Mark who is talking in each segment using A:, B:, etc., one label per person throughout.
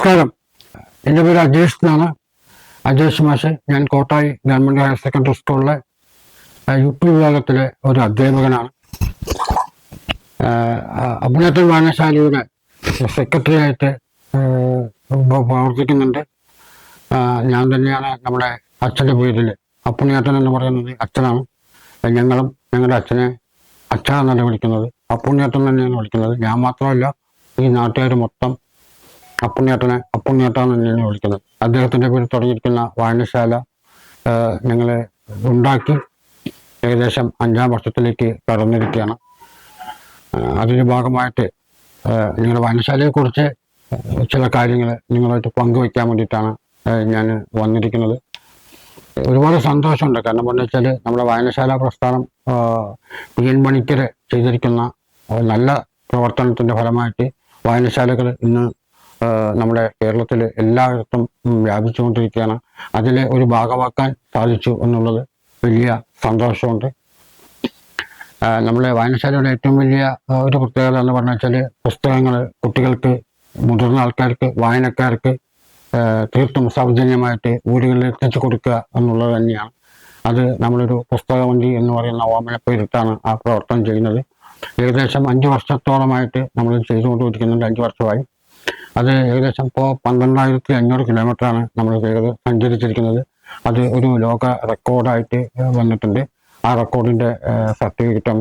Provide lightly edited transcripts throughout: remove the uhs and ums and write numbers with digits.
A: നമസ്കാരം. എൻ്റെ പേര് അജേഷ് എന്നാണ്. അജേഷ് മാഷ്. ഞാൻ കോട്ടായി ഗവൺമെൻറ് ഹയർ സെക്കൻഡറി സ്കൂളിലെ UP വിഭാഗത്തിലെ ഒരു അധ്യാപകനാണ്. അഭിനേത്വ വായനശാലയുടെ സെക്രട്ടറി ആയിട്ട് പ്രവർത്തിക്കുന്നുണ്ട്. ഞാൻ തന്നെയാണ് നമ്മുടെ അച്ഛൻ്റെ പേരിൽ അപ്പുണ്ണിയേട്ടൻ എന്ന് പറയുന്നത് അച്ഛനാണ്. ഞങ്ങളും ഞങ്ങളുടെ അച്ഛനെ അച്ഛനെന്നല്ല വിളിക്കുന്നത്, അപ്പുണ്ണിയേട്ടൻ തന്നെയാണ് വിളിക്കുന്നത്. ഞാൻ മാത്രമല്ല, ഈ നാട്ടുകാർ മൊത്തം അപ്പുണ്ണിയേട്ടൻ തന്നെയാണ് വിളിക്കുന്നത്. അദ്ദേഹത്തിൻ്റെ പേരിൽ തുടങ്ങിയിരിക്കുന്ന വായനശാല ഞങ്ങൾ ഉണ്ടാക്കി ഏകദേശം 5-ാം വർഷത്തിലേക്ക് കടന്നിരിക്കുകയാണ്. അതിൻ്റെ ഭാഗമായിട്ട് നിങ്ങളുടെ വായനശാലയെക്കുറിച്ച് ചില കാര്യങ്ങൾ നിങ്ങളുമായിട്ട് പങ്കുവയ്ക്കാൻ വേണ്ടിയിട്ടാണ് ഞാൻ വന്നിരിക്കുന്നത്. ഒരുപാട് സന്തോഷമുണ്ട്. കാരണം എന്താണെന്ന് വെച്ചാൽ നമ്മുടെ വായനശാല പ്രസ്ഥാനം PN പണിക്കർ ചെയ്തിരിക്കുന്ന നല്ല പ്രവർത്തനത്തിൻ്റെ ഫലമായിട്ട് വായനശാലകൾ ഇന്ന് നമ്മുടെ കേരളത്തിൽ എല്ലായിടത്തും വ്യാപിച്ചുകൊണ്ടിരിക്കുകയാണ്. അതിലെ ഒരു ഭാഗമാക്കാൻ സാധിച്ചു എന്നുള്ളത് വലിയ സന്തോഷമുണ്ട്. നമ്മുടെ വായനശാലയുടെ ഏറ്റവും വലിയ ഒരു പ്രത്യേകത എന്ന് പറഞ്ഞു വെച്ചാൽ പുസ്തകങ്ങൾ കുട്ടികൾക്ക്, മുതിർന്ന ആൾക്കാർക്ക്, വായനക്കാർക്ക് തീർത്തും സൗജന്യമായിട്ട് വീടുകളിൽ എത്തിച്ചു കൊടുക്കുക എന്നുള്ളത് തന്നെയാണ്. അത് നമ്മളൊരു പുസ്തകവണ്ടി എന്ന് പറയുന്ന ഓമനപ്പേരിട്ടാണ് ആ പ്രവർത്തനം ചെയ്യുന്നത്. ഏകദേശം 5 വർഷത്തോളമായിട്ട് നമ്മൾ ചെയ്തുകൊണ്ടിരിക്കുന്നുണ്ട്. 5 വർഷമായി. അത് ഏകദേശം ഇപ്പോൾ 12,500 കിലോമീറ്ററാണ് നമ്മൾ സഞ്ചരിച്ചിരിക്കുന്നത്. അത് ഒരു ലോക റെക്കോർഡായിട്ട് വന്നിട്ടുണ്ട്. ആ റെക്കോർഡിൻ്റെ സർട്ടിഫിക്കറ്റും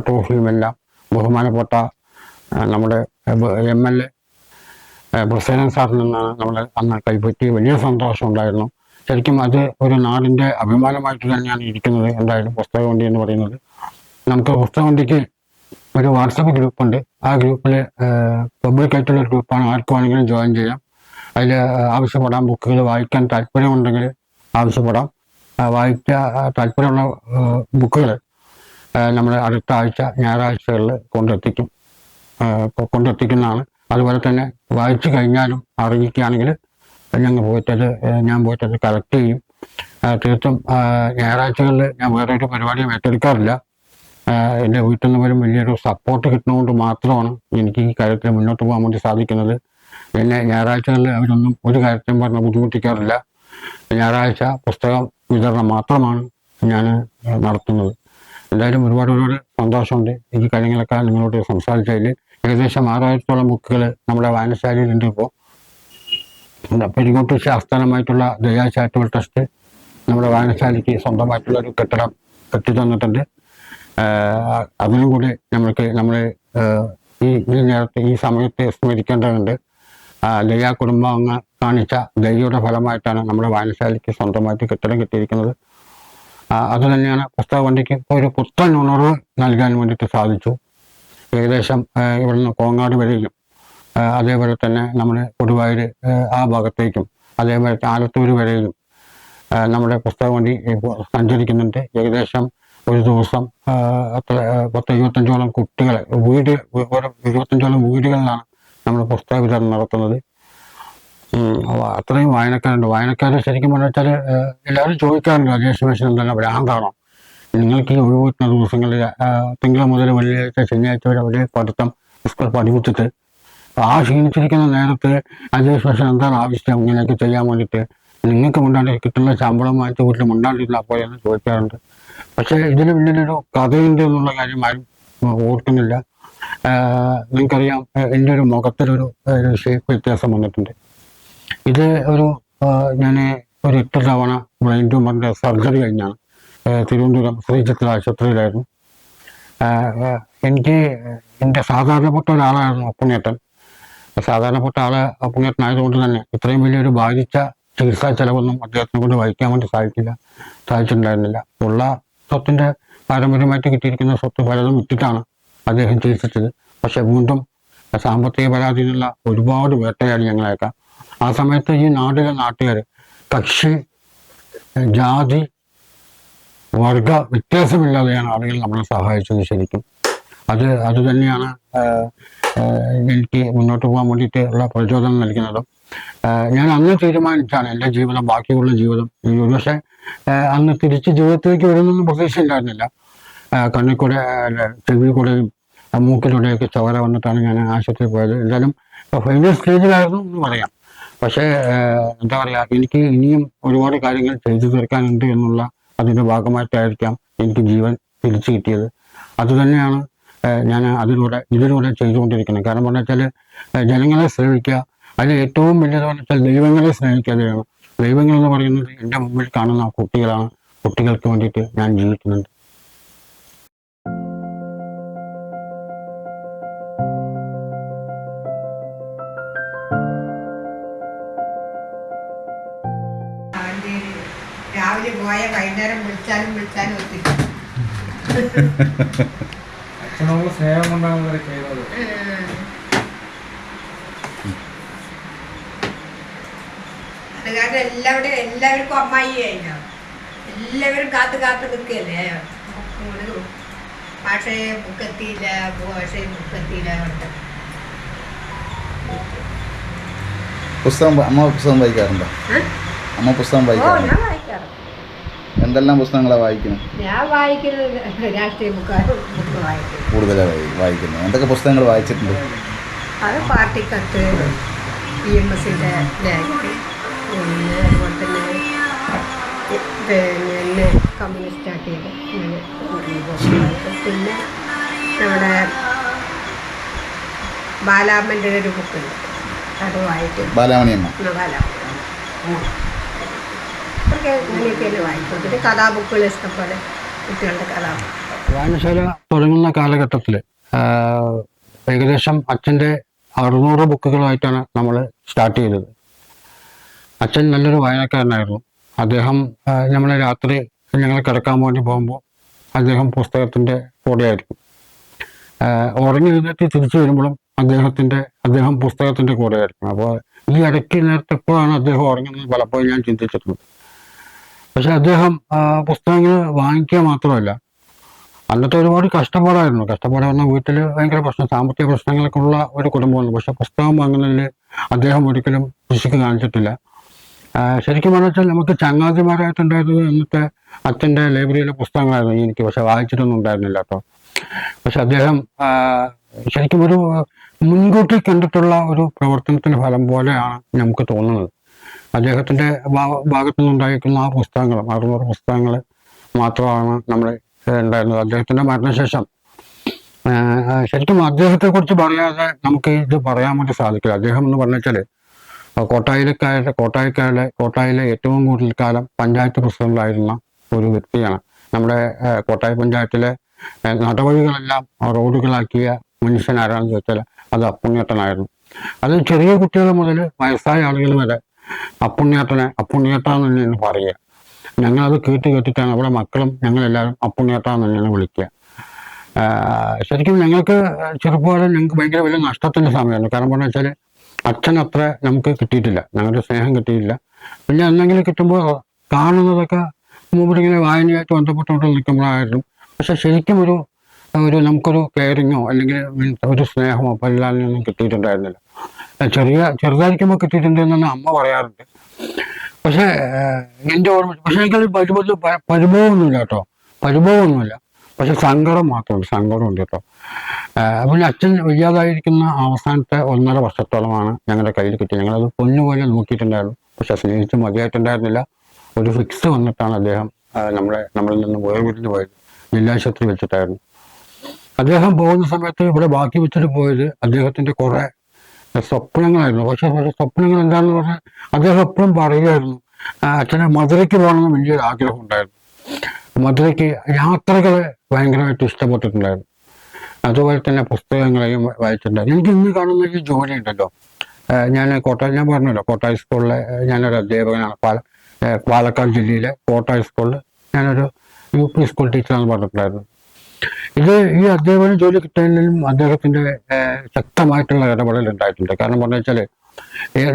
A: ട്രോഫിയും എല്ലാം ബഹുമാനപ്പെട്ട നമ്മുടെ MLA പ്രസേനൻ സാറിൽ നിന്നാണ് നമ്മൾ അന്ന് കൈപ്പറ്റി. വലിയ സന്തോഷം ഉണ്ടായിരുന്നു. ശരിക്കും അത് ഒരു നാടിൻ്റെ അഭിമാനമായിട്ട് തന്നെയാണ് ഇരിക്കുന്നത്. എന്തായാലും പുസ്തകവണ്ടി എന്ന് പറയുന്നത്, നമുക്ക് പുസ്തകവണ്ടിക്ക് ഒരു വാട്സപ്പ് ഗ്രൂപ്പുണ്ട്. ആ ഗ്രൂപ്പിൽ പബ്ലിക്കായിട്ടുള്ള ഗ്രൂപ്പാണ്. ആർക്ക് വേണമെങ്കിലും ജോയിൻ ചെയ്യാം. അതിൽ ആവശ്യപ്പെടാം. ബുക്കുകൾ വായിക്കാൻ താല്പര്യമുണ്ടെങ്കിൽ ആവശ്യപ്പെടാം. വായിക്കാൻ താല്പര്യമുള്ള ബുക്കുകൾ നമ്മൾ അടുത്ത ആഴ്ച ഞായറാഴ്ചകളിൽ കൊണ്ടെത്തിക്കുന്നതാണ്. അതുപോലെ തന്നെ വായിച്ചു കഴിഞ്ഞാലും അറിയിക്കുകയാണെങ്കിൽ ഞാൻ പോയിട്ടത് കളക്ട് ചെയ്യും. തീർത്തും ഞായറാഴ്ചകളിൽ ഞാൻ വേറെ ഒരു പരിപാടിയും ഏറ്റെടുക്കാറില്ല. എൻ്റെ വീട്ടിൽ നിന്ന് വരും വലിയൊരു സപ്പോർട്ട് കിട്ടുന്നതുകൊണ്ട് മാത്രമാണ് എനിക്ക് ഈ കാര്യത്തിൽ മുന്നോട്ട് പോകാൻ വേണ്ടി സാധിക്കുന്നത്. എന്നെ ഞായറാഴ്ചകളിൽ അവരൊന്നും ഒരു കാര്യത്തിലും പറഞ്ഞ് ബുദ്ധിമുട്ടിക്കാറില്ല. ഞായറാഴ്ച പുസ്തകം വിതരണം മാത്രമാണ് ഞാൻ നടത്തുന്നത്. എന്തായാലും ഒരുപാട് സന്തോഷമുണ്ട് ഈ കാര്യങ്ങളൊക്കെ നിങ്ങളോട് സംസാരിച്ചതിൽ. ഏകദേശം 6,000-ഓളം ബുക്കുകൾ നമ്മുടെ വായനശാലയിലുണ്ട്. ഇപ്പോൾ പെരിങ്ങോട്ട് ആസ്ഥാനമായിട്ടുള്ള ദയാ ചാരിറ്റബിൾ ട്രസ്റ്റ് നമ്മുടെ വായനശാലയ്ക്ക് സ്വന്തമായിട്ടുള്ള ഒരു കെട്ടിടം കെട്ടി തന്നിട്ടുണ്ട്. അതിനും കൂടി നമ്മൾ ഈ സമയത്ത് സ്മരിക്കേണ്ടതുണ്ട്. ദയാ കുടുംബാംഗ കാണിച്ച ദയയുടെ ഫലമായിട്ടാണ് നമ്മുടെ വായനശാലയ്ക്ക് സ്വന്തമായിട്ട് കെട്ടിടം കിട്ടിയിരിക്കുന്നത്. അത് തന്നെയാണ് പുസ്തകവണ്ടിക്ക് ഒരു പുത്തൻ ഉണർവ് നൽകാൻ വേണ്ടിയിട്ട് സാധിച്ചു. ഏകദേശം ഇവിടുന്ന് കോങ്ങാട് വരെയും, അതേപോലെ തന്നെ നമ്മൾ കൊടുവായൂർ ആ ഭാഗത്തേക്കും, അതേപോലെ ആലത്തൂർ വരെയും നമ്മുടെ പുസ്തകവണ്ടി സഞ്ചരിക്കുന്നുണ്ട്. ഏകദേശം ഒരു ദിവസം 10-25ഓളം കുട്ടികളെ 25ഓളം വീടുകളിലാണ് നമ്മൾ പുസ്തക വിതരണം നടത്തുന്നത്. അത്രയും വായനക്കാരുണ്ട്. വായനക്കാർ ശരിക്കും പറഞ്ഞു വെച്ചാൽ എല്ലാവരും ചോദിക്കാറുണ്ട്, അജേഷ് മാഷിന് എന്താണ് ഭ്രാന്താണോ നിങ്ങൾക്ക് ഈ ഒഴിവ് കിട്ടുന്ന ദിവസങ്ങളിൽ തിങ്കൾ മുതൽ വെള്ളിയാഴ്ച ശനിയാഴ്ച വരെ അവരെ പഠിത്തം സ്കൂൾ പഠിപ്പിച്ചിട്ട് ആ ക്ഷീണിച്ചിരിക്കുന്ന നേരത്ത് അജേഷ് മാഷിന് എന്താണ് ആവശ്യം ഇങ്ങനെയൊക്കെ ചെയ്യാൻ വേണ്ടിയിട്ട്? നിങ്ങൾക്ക് മുണ്ടാണ്ട് കിട്ടുന്ന ശമ്പളം വാങ്ങിച്ച് വീട്ടിൽ മുണ്ടാണ്ടിരുന്നാൽ പോലെയെന്ന് ചോദിക്കാറുണ്ട്. പക്ഷേ ഇതിന് പിന്നിലൊരു കഥയുണ്ട് എന്നുള്ള കാര്യം ആരും ഓർക്കുന്നില്ല. നിങ്ങൾക്കറിയാം, എൻ്റെ ഒരു മുഖത്തിലൊരു ഷേപ്പ് വ്യത്യാസം വന്നിട്ടുണ്ട്. ഇത് ഞാൻ ഒരു 8 തവണ ബ്രെയിൻ ട്യൂമറിൻ്റെ സർജറി കഴിഞ്ഞാണ്. തിരുവനന്തപുരം ശ്രീചിത്ര ആശുപത്രിയിലായിരുന്നു. എൻ്റെ സാധാരണപ്പെട്ട ഒരാളായിരുന്നു അപ്പുണ്ണിയേട്ടൻ. സാധാരണപ്പെട്ട അപ്പുണ്ണിയേട്ടനായതുകൊണ്ട് തന്നെ ഇത്രയും വലിയൊരു ബാധിച്ച ചികിത്സാ ചെലവൊന്നും അദ്ദേഹത്തിനെ കൊണ്ട് വഹിക്കാൻ വേണ്ടി സാധിച്ചിട്ടുണ്ടായിരുന്നില്ല. ഉള്ള സ്വത്തിൻ്റെ പാരമ്പര്യമായിട്ട് കിട്ടിയിരിക്കുന്ന സ്വത്ത് പലതും വിറ്റിട്ടാണ് അദ്ദേഹം ചികിത്സിച്ചത്. പക്ഷെ വീണ്ടും സാമ്പത്തിക പരാതിയിലുള്ള ഒരുപാട് വേട്ടയാടി ഞങ്ങളെയൊക്കെ. ആ സമയത്ത് ഈ നാട്ടുകാർ കക്ഷി, ജാതി, വർഗ വ്യത്യാസമില്ലാതെയാണ് ആളുകൾ നമ്മളെ സഹായിച്ചത്. ശരിക്കും അത് തന്നെയാണ് എനിക്ക് മുന്നോട്ട് പോകാൻ വേണ്ടിയിട്ട് ഉള്ള പ്രചോദനം നൽകുന്നതും. ഞാൻ അന്ന് തീരുമാനിച്ചാണ് എൻ്റെ ജീവിതം, ബാക്കിയുള്ള ജീവിതം. ഒരുപക്ഷെ അന്ന് തിരിച്ച് ജീവിതത്തിലേക്ക് വരുന്നൊന്നും പ്രതീക്ഷയില്ലായിരുന്നില്ല. കണ്ണിൽ കൂടെ, ചെവിയിൽ കൂടെയും മൂക്കിലൂടെയൊക്കെ ചോര വന്നിട്ടാണ് ഞാൻ ആശുപത്രിയിൽ പോയത്. എന്തായാലും ഫൈനൽ സ്റ്റേജിലായിരുന്നു എന്ന് പറയാം. പക്ഷേ എന്താ പറയുക, എനിക്ക് ഇനിയും ഒരുപാട് കാര്യങ്ങൾ ചെയ്തു തീർക്കാനുണ്ട് എന്നുള്ള അതിൻ്റെ ഭാഗമായിട്ടായിരിക്കാം എനിക്ക് ജീവൻ തിരിച്ചു കിട്ടിയത്. അതുതന്നെയാണ് ഞാൻ ഇതിലൂടെ ചെയ്തുകൊണ്ടിരിക്കുന്നത്. കാരണം പറഞ്ഞു വെച്ചാൽ ജനങ്ങളെ സ്നേഹിക്കുക, അതിൽ ഏറ്റവും വലിയതെന്ന് വെച്ചാൽ ദൈവങ്ങളെ സ്നേഹിക്കാതെയാണ്. ദൈവങ്ങൾ എന്ന് പറയുന്നത് എൻ്റെ മുമ്പിൽ കാണുന്ന കുട്ടികളാണ്. കുട്ടികൾക്ക് വേണ്ടിയിട്ട് ഞാൻ ജീവിക്കുന്നുണ്ട്.
B: രാവിലെ പോയ വൈകുന്നേരം വിളിച്ചാലും ഒത്തിരി
C: അച്ഛനോട് സ്നേഹം കൊണ്ടാണ് ചെയ്യുന്നത്.
B: അത് കാരണം എല്ലാവർക്കും അമ്മായി കഴിഞ്ഞോ, എല്ലാവരും കാത്ത് നിൽക്കല്ലേ. ഭാഷയെ ബുക്കെത്തിയില്ല
D: അമ്മ പുസ്തകം വായിക്കാറുണ്ടോ? അമ്മ പുസ്തകം വായിക്കാറുണ്ടോ? എന്തെല്ലാം പുസ്തകങ്ങളാണ് വായിക്കുന്നത്?
B: ഞാൻ വായിക്കുന്നത് രാഷ്ട്രീയ ബുക്ക്
D: കൂടുതലായി വായിക്കുന്നത്. എന്തൊക്കെ പുസ്തകങ്ങൾ വായിച്ചിട്ടുണ്ട്?
B: അത് പാർട്ടിക്കത്ത്, EMSന്റെ ലേഖനം, അതുപോലെ തന്നെ എന്നെ കമ്മ്യൂണിസ്റ്റ് ആക്കിയത് പിന്നെ നമ്മുടെ ബാലാമ്മൻ്റെ ഒരു ബുക്കുണ്ട്, അത് വായിക്കും.
D: ബാലാമണിയമ്മ.
B: അങ്ങനെയൊക്കെയല്ലേ വായിക്കും. പിന്നെ കഥാബുക്കുകൾ ഇഷ്ടംപോലെ, കുട്ടികളുടെ കഥാബുക്ക്.
A: വായനശാല തുടങ്ങുന്ന കാലഘട്ടത്തിൽ ഏകദേശം അച്ഛൻ്റെ 600 ബുക്കുകളായിട്ടാണ് നമ്മൾ സ്റ്റാർട്ട് ചെയ്തത്. അച്ഛൻ നല്ലൊരു വായനക്കാരനായിരുന്നു. അദ്ദേഹം നമ്മളെ രാത്രി ഞങ്ങൾ കിടക്കാൻ വേണ്ടി പോകുമ്പോൾ അദ്ദേഹം പുസ്തകത്തിൻ്റെ കൂടെയായിരിക്കും. ഉറങ്ങി എഴുന്നേറ്റ് തിരിച്ചു വരുമ്പോഴും അദ്ദേഹം പുസ്തകത്തിൻ്റെ കൂടെയായിരിക്കും. അപ്പോൾ ഈ ഇടയ്ക്ക് നേരത്തെ എപ്പോഴാണ് അദ്ദേഹം ഉറങ്ങുന്നത് പലപ്പോഴും ഞാൻ ചിന്തിച്ചിട്ടുണ്ട്. പക്ഷെ അദ്ദേഹം പുസ്തകങ്ങൾ വാങ്ങിക്കുക മാത്രമല്ല, അന്നത്തെ ഒരുപാട് കഷ്ടപ്പാടായിരുന്നു. വീട്ടിൽ ഭയങ്കര സാമ്പത്തിക പ്രശ്നങ്ങളൊക്കെ ഉള്ള ഒരു കുടുംബമാണ്. പക്ഷെ പുസ്തകം വാങ്ങുന്നതിൽ അദ്ദേഹം ഒരിക്കലും കൃഷിക്ക് കാണിച്ചിട്ടില്ല. ശരിക്കും പറഞ്ഞാൽ നമുക്ക് ചങ്ങാതിമാരായിട്ടുണ്ടായിരുന്നത് അന്നത്തെ അച്ഛൻ്റെ ലൈബ്രറിയിലെ പുസ്തകങ്ങളായിരുന്നു എനിക്ക്. പക്ഷെ വായിച്ചിട്ടൊന്നും ഉണ്ടായിരുന്നില്ല കേട്ടോ. പക്ഷെ അദ്ദേഹം ശരിക്കും ഒരു മുൻകൂട്ടി കണ്ടിട്ടുള്ള ഒരു പ്രവർത്തനത്തിൻ്റെ ഫലം പോലെയാണ് നമുക്ക് തോന്നുന്നത്. അദ്ദേഹത്തിൻ്റെ ഭാഗത്തു നിന്നുണ്ടായിരിക്കുന്ന ആ പുസ്തകങ്ങൾ 600 പുസ്തകങ്ങൾ മാത്രമാണ് നമ്മൾ ഉണ്ടായിരുന്നത്. അദ്ദേഹത്തിൻ്റെ മരണശേഷം ശരിക്കും അദ്ദേഹത്തെക്കുറിച്ച് പറയാതെ നമുക്ക് ഇത് പറയാൻ വേണ്ടി സാധിക്കില്ല. അദ്ദേഹം എന്ന് പറഞ്ഞാൽ കോട്ടായിലെ ഏറ്റവും കൂടുതൽ കാലം പഞ്ചായത്ത് പ്രസിഡന്റായിരുന്ന ഒരു വ്യക്തിയാണ്. നമ്മുടെ കോട്ടായി പഞ്ചായത്തിലെ നടവഴികളെല്ലാം റോഡുകളാക്കിയ മനുഷ്യൻ ആരാണെന്ന് ചോദിച്ചാൽ അത് അപ്പുണ്ണിയേട്ടനായിരുന്നു. അത് ചെറിയ കുട്ടികൾ മുതൽ വയസ്സായ ആളുകൾ വരെ അപ്പുണ്ണിയേട്ടാന്ന് തന്നെയാണ് പറയുക. ഞങ്ങളത് കേട്ടിട്ടാണ് അവിടെ മക്കളും ഞങ്ങളെല്ലാവരും അപ്പുണ്ണിയേട്ടാന്ന് തന്നെയാണ് വിളിക്കുക. ശരിക്കും ഞങ്ങൾക്ക് ചെറുപ്പകാലം ഞങ്ങൾക്ക് ഭയങ്കര വലിയ നഷ്ടത്തിൻ്റെ സമയമായിരുന്നു. കാരണം പറഞ്ഞു വെച്ചാൽ അച്ഛൻ അത്ര നമുക്ക് കിട്ടിയിട്ടില്ല, ഞങ്ങളുടെ സ്നേഹം കിട്ടിയിട്ടില്ല. പിന്നെ എന്തെങ്കിലും കിട്ടുമ്പോൾ കാണുന്നതൊക്കെ മൂപ്പിടിങ്ങനെ വായനയായിട്ട് ബന്ധപ്പെട്ടുകൊണ്ട് നിൽക്കുമ്പോഴായിരുന്നു. പക്ഷെ ശരിക്കും ഒരു നമുക്കൊരു കെയറിങ്ങോ അല്ലെങ്കിൽ ഒരു സ്നേഹമോ പരിലാലിൽ നിന്നും കിട്ടിയിട്ടുണ്ടായിരുന്നില്ല. ചെറുതായിരിക്കുമ്പോൾ കിട്ടിയിട്ടുണ്ടെന്നാണ് അമ്മ പറയാറുണ്ട്. പക്ഷേ എൻ്റെ ഓർമ്മ, പക്ഷെ എനിക്കത് പരിഭവമൊന്നുമില്ല കേട്ടോ, പരിഭവമൊന്നുമില്ല. പക്ഷെ സങ്കടമുണ്ട് കേട്ടോ. പിന്നെ അച്ഛൻ വയ്യാതായിരിക്കുന്ന അവസാനത്തെ 1.5 വർഷത്തോളമാണ് ഞങ്ങളുടെ കയ്യിൽ കിട്ടിയത്. ഞങ്ങളത് പൊന്നുപോലെ നോക്കിയിട്ടുണ്ടായിരുന്നു. പക്ഷെ സ്നേഹിച്ച് മതിയായിട്ടുണ്ടായിരുന്നില്ല. ഒരു ഫിക്സ് വന്നിട്ടാണ് അദ്ദേഹം നമ്മളിൽ നിന്ന് വേർപിരിഞ്ഞ് പോയത്. ജില്ലാശുപത്രി വെച്ചിട്ടായിരുന്നു. അദ്ദേഹം പോകുന്ന സമയത്ത് ഇവിടെ ബാക്കി വെച്ചിട്ട് പോയത് അദ്ദേഹത്തിൻ്റെ കുറേ സ്വപ്നങ്ങളായിരുന്നു. പക്ഷെ സ്വപ്നങ്ങൾ എന്താണെന്ന് പറഞ്ഞാൽ അദ്ദേഹം എപ്പോഴും പറയുമായിരുന്നു, അച്ഛനെ മധുരയ്ക്ക് പോകണമെന്ന് വലിയൊരു ആഗ്രഹം ഉണ്ടായിരുന്നു. മധുരയ്ക്ക് യാത്രകൾ ഭയങ്കരമായിട്ട് ഇഷ്ടപ്പെട്ടിട്ടുണ്ടായിരുന്നു. അതുപോലെ തന്നെ പുസ്തകങ്ങളെയും വായിച്ചിട്ടുണ്ടായിരുന്നു. എനിക്ക് ഇന്ന് കാണുന്ന ഈ ജോലി ഉണ്ടല്ലോ, ഞാൻ പറഞ്ഞല്ലോ കോട്ടായി സ്കൂളിലെ ഞാനൊരു അധ്യാപകനാണ്. പാലക്കാട് ജില്ലയിലെ കോട്ടായി സ്കൂളിൽ ഞാനൊരു UP സ്കൂൾ ടീച്ചറാണെന്ന് പറഞ്ഞിട്ടുണ്ടായിരുന്നു. ഈ അധ്യാപന ജോലി കിട്ടുന്നതിലും അദ്ദേഹത്തിൻ്റെ ശക്തമായിട്ടുള്ള ഇടപെടൽ ഉണ്ടായിട്ടുണ്ട്. കാരണം പറഞ്ഞു വെച്ചാൽ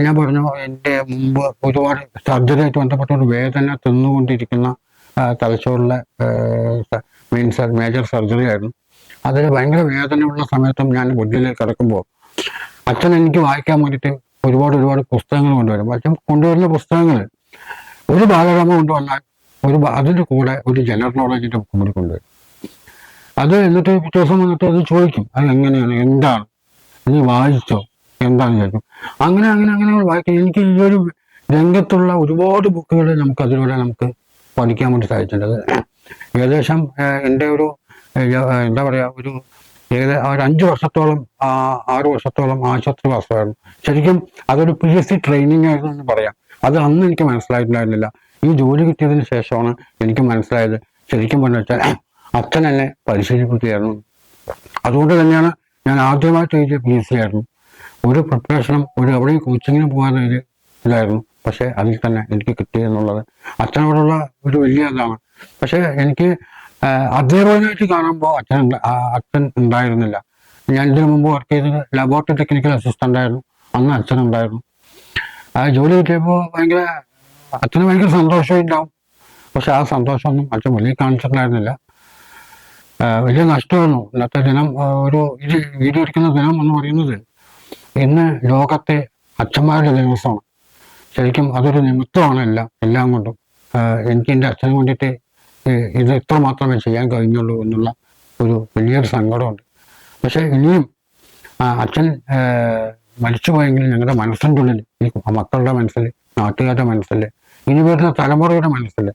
A: ഞാൻ പറഞ്ഞു, എൻ്റെ മുമ്പ് ഒരുപാട് സർജറിയായിട്ട് ബന്ധപ്പെട്ടുകൊണ്ട് വേദന തിന്നുകൊണ്ടിരിക്കുന്ന തലച്ചോറിലെ മേജർ സർജറി ആയിരുന്നു. അതിൽ ഭയങ്കര വേദനയുള്ള സമയത്തും ഞാൻ ബുദ്ധിയിലേക്ക് കിടക്കുമ്പോൾ അച്ഛൻ എനിക്ക് വായിക്കാൻ വേണ്ടിയിട്ട് ഒരുപാട് പുസ്തകങ്ങൾ കൊണ്ടുവരും. അച്ഛൻ കൊണ്ടുവരുന്ന പുസ്തകങ്ങൾ ഒരു ബാലരമ കൊണ്ടുവന്നാൽ അതിൻ്റെ കൂടെ ഒരു ജനറൽ നോളജിൻ്റെ ബുക്കും കൂടി കൊണ്ടുവരും. അത് എന്നിട്ട് പിറ്റേ ദിവസം വന്നിട്ട് അത് ചോദിക്കും, അത് എങ്ങനെയാണ്, എന്താണ്, നീ വായിച്ചോ, എന്താണെന്ന് ചോദിക്കും. അങ്ങനെ അങ്ങനെ അങ്ങനെ വായിക്കും. എനിക്ക് ഈ ഒരു രംഗത്തുള്ള ഒരുപാട് ബുക്കുകൾ നമുക്ക് അതിലൂടെ നമുക്ക് പഠിക്കാൻ വേണ്ടി സാധിച്ചിട്ടുണ്ട്. ഏകദേശം എൻ്റെ ഒരു എന്താ പറയുക, ഒരു ഏകദേശം ഒരു 5 വർഷത്തോളം 6 വർഷത്തോളം ആശുപത്രി വാസമായിരുന്നു. ശരിക്കും അതൊരു PSC ട്രെയിനിങ് ആയിരുന്നു എന്ന് പറയാം. അത് അന്ന് എനിക്ക് മനസ്സിലായിട്ടുണ്ടായിരുന്നില്ല. ഈ ജോലി കിട്ടിയതിന് ശേഷമാണ് എനിക്ക് മനസ്സിലായത് ശരിക്കും പറഞ്ഞു വെച്ചാൽ അച്ഛൻ എന്നെ പരിശീലിപ്പിക്കുകയായിരുന്നു. അതുകൊണ്ട് തന്നെയാണ് ഞാൻ ആദ്യമായിട്ട് എഴുതിയ PSC ആയിരുന്നു. ഒരു പ്രിപ്പറേഷനും എവിടെയും കോച്ചിങ്ങിനും പോകാതെ ഇല്ലായിരുന്നു. പക്ഷെ അതിൽ തന്നെ എനിക്ക് കിട്ടിയെന്നുള്ളത് അച്ഛനോടുള്ള ഒരു വലിയ ഇതാണ്. പക്ഷെ എനിക്ക് അധ്യാപകനായിട്ട് കാണുമ്പോൾ അച്ഛൻ ഉണ്ടായിരുന്നില്ല. ഞാൻ ഇതിനു മുമ്പ് വർക്ക് ചെയ്തത് ലബോറട്ടറി ടെക്നിക്കൽ അസിസ്റ്റന്റ് ആയിരുന്നു. അന്ന് അച്ഛൻ ഉണ്ടായിരുന്നു. ആ ജോലി കിട്ടിയപ്പോൾ അച്ഛന് ഭയങ്കര സന്തോഷം ഉണ്ടാവും. പക്ഷെ ആ സന്തോഷമൊന്നും അച്ഛൻ വെളിയിൽ കാണിച്ചിട്ടുണ്ടായിരുന്നില്ല. വലിയ നഷ്ടമായിരുന്നു. ഇന്നത്തെ ദിനം ഇത് വീഡിയോ എടുക്കുന്ന ദിനം എന്ന് പറയുന്നത് ഇന്ന് ലോകത്തെ അച്ഛന്മാരുടെ ദിവസമാണ്. ശരിക്കും അതൊരു നിമിത്തമാണ് എല്ലാം കൊണ്ടും. എനിക്ക് എൻ്റെ അച്ഛന് വേണ്ടിയിട്ട് ഇത് ഇത്ര മാത്രമേ ചെയ്യാൻ കഴിഞ്ഞുള്ളൂ എന്നുള്ള ഒരു വലിയൊരു സങ്കടമുണ്ട്. പക്ഷെ ഇനിയും അച്ഛൻ മരിച്ചു പോയെങ്കിലും ഞങ്ങളുടെ മനസ്സിൻ്റെ ഉള്ളിൽ, ഈ മക്കളുടെ മനസ്സിൽ, നാട്ടുകാരുടെ മനസ്സിൽ, ഇനി വരുന്ന തലമുറയുടെ മനസ്സിൽ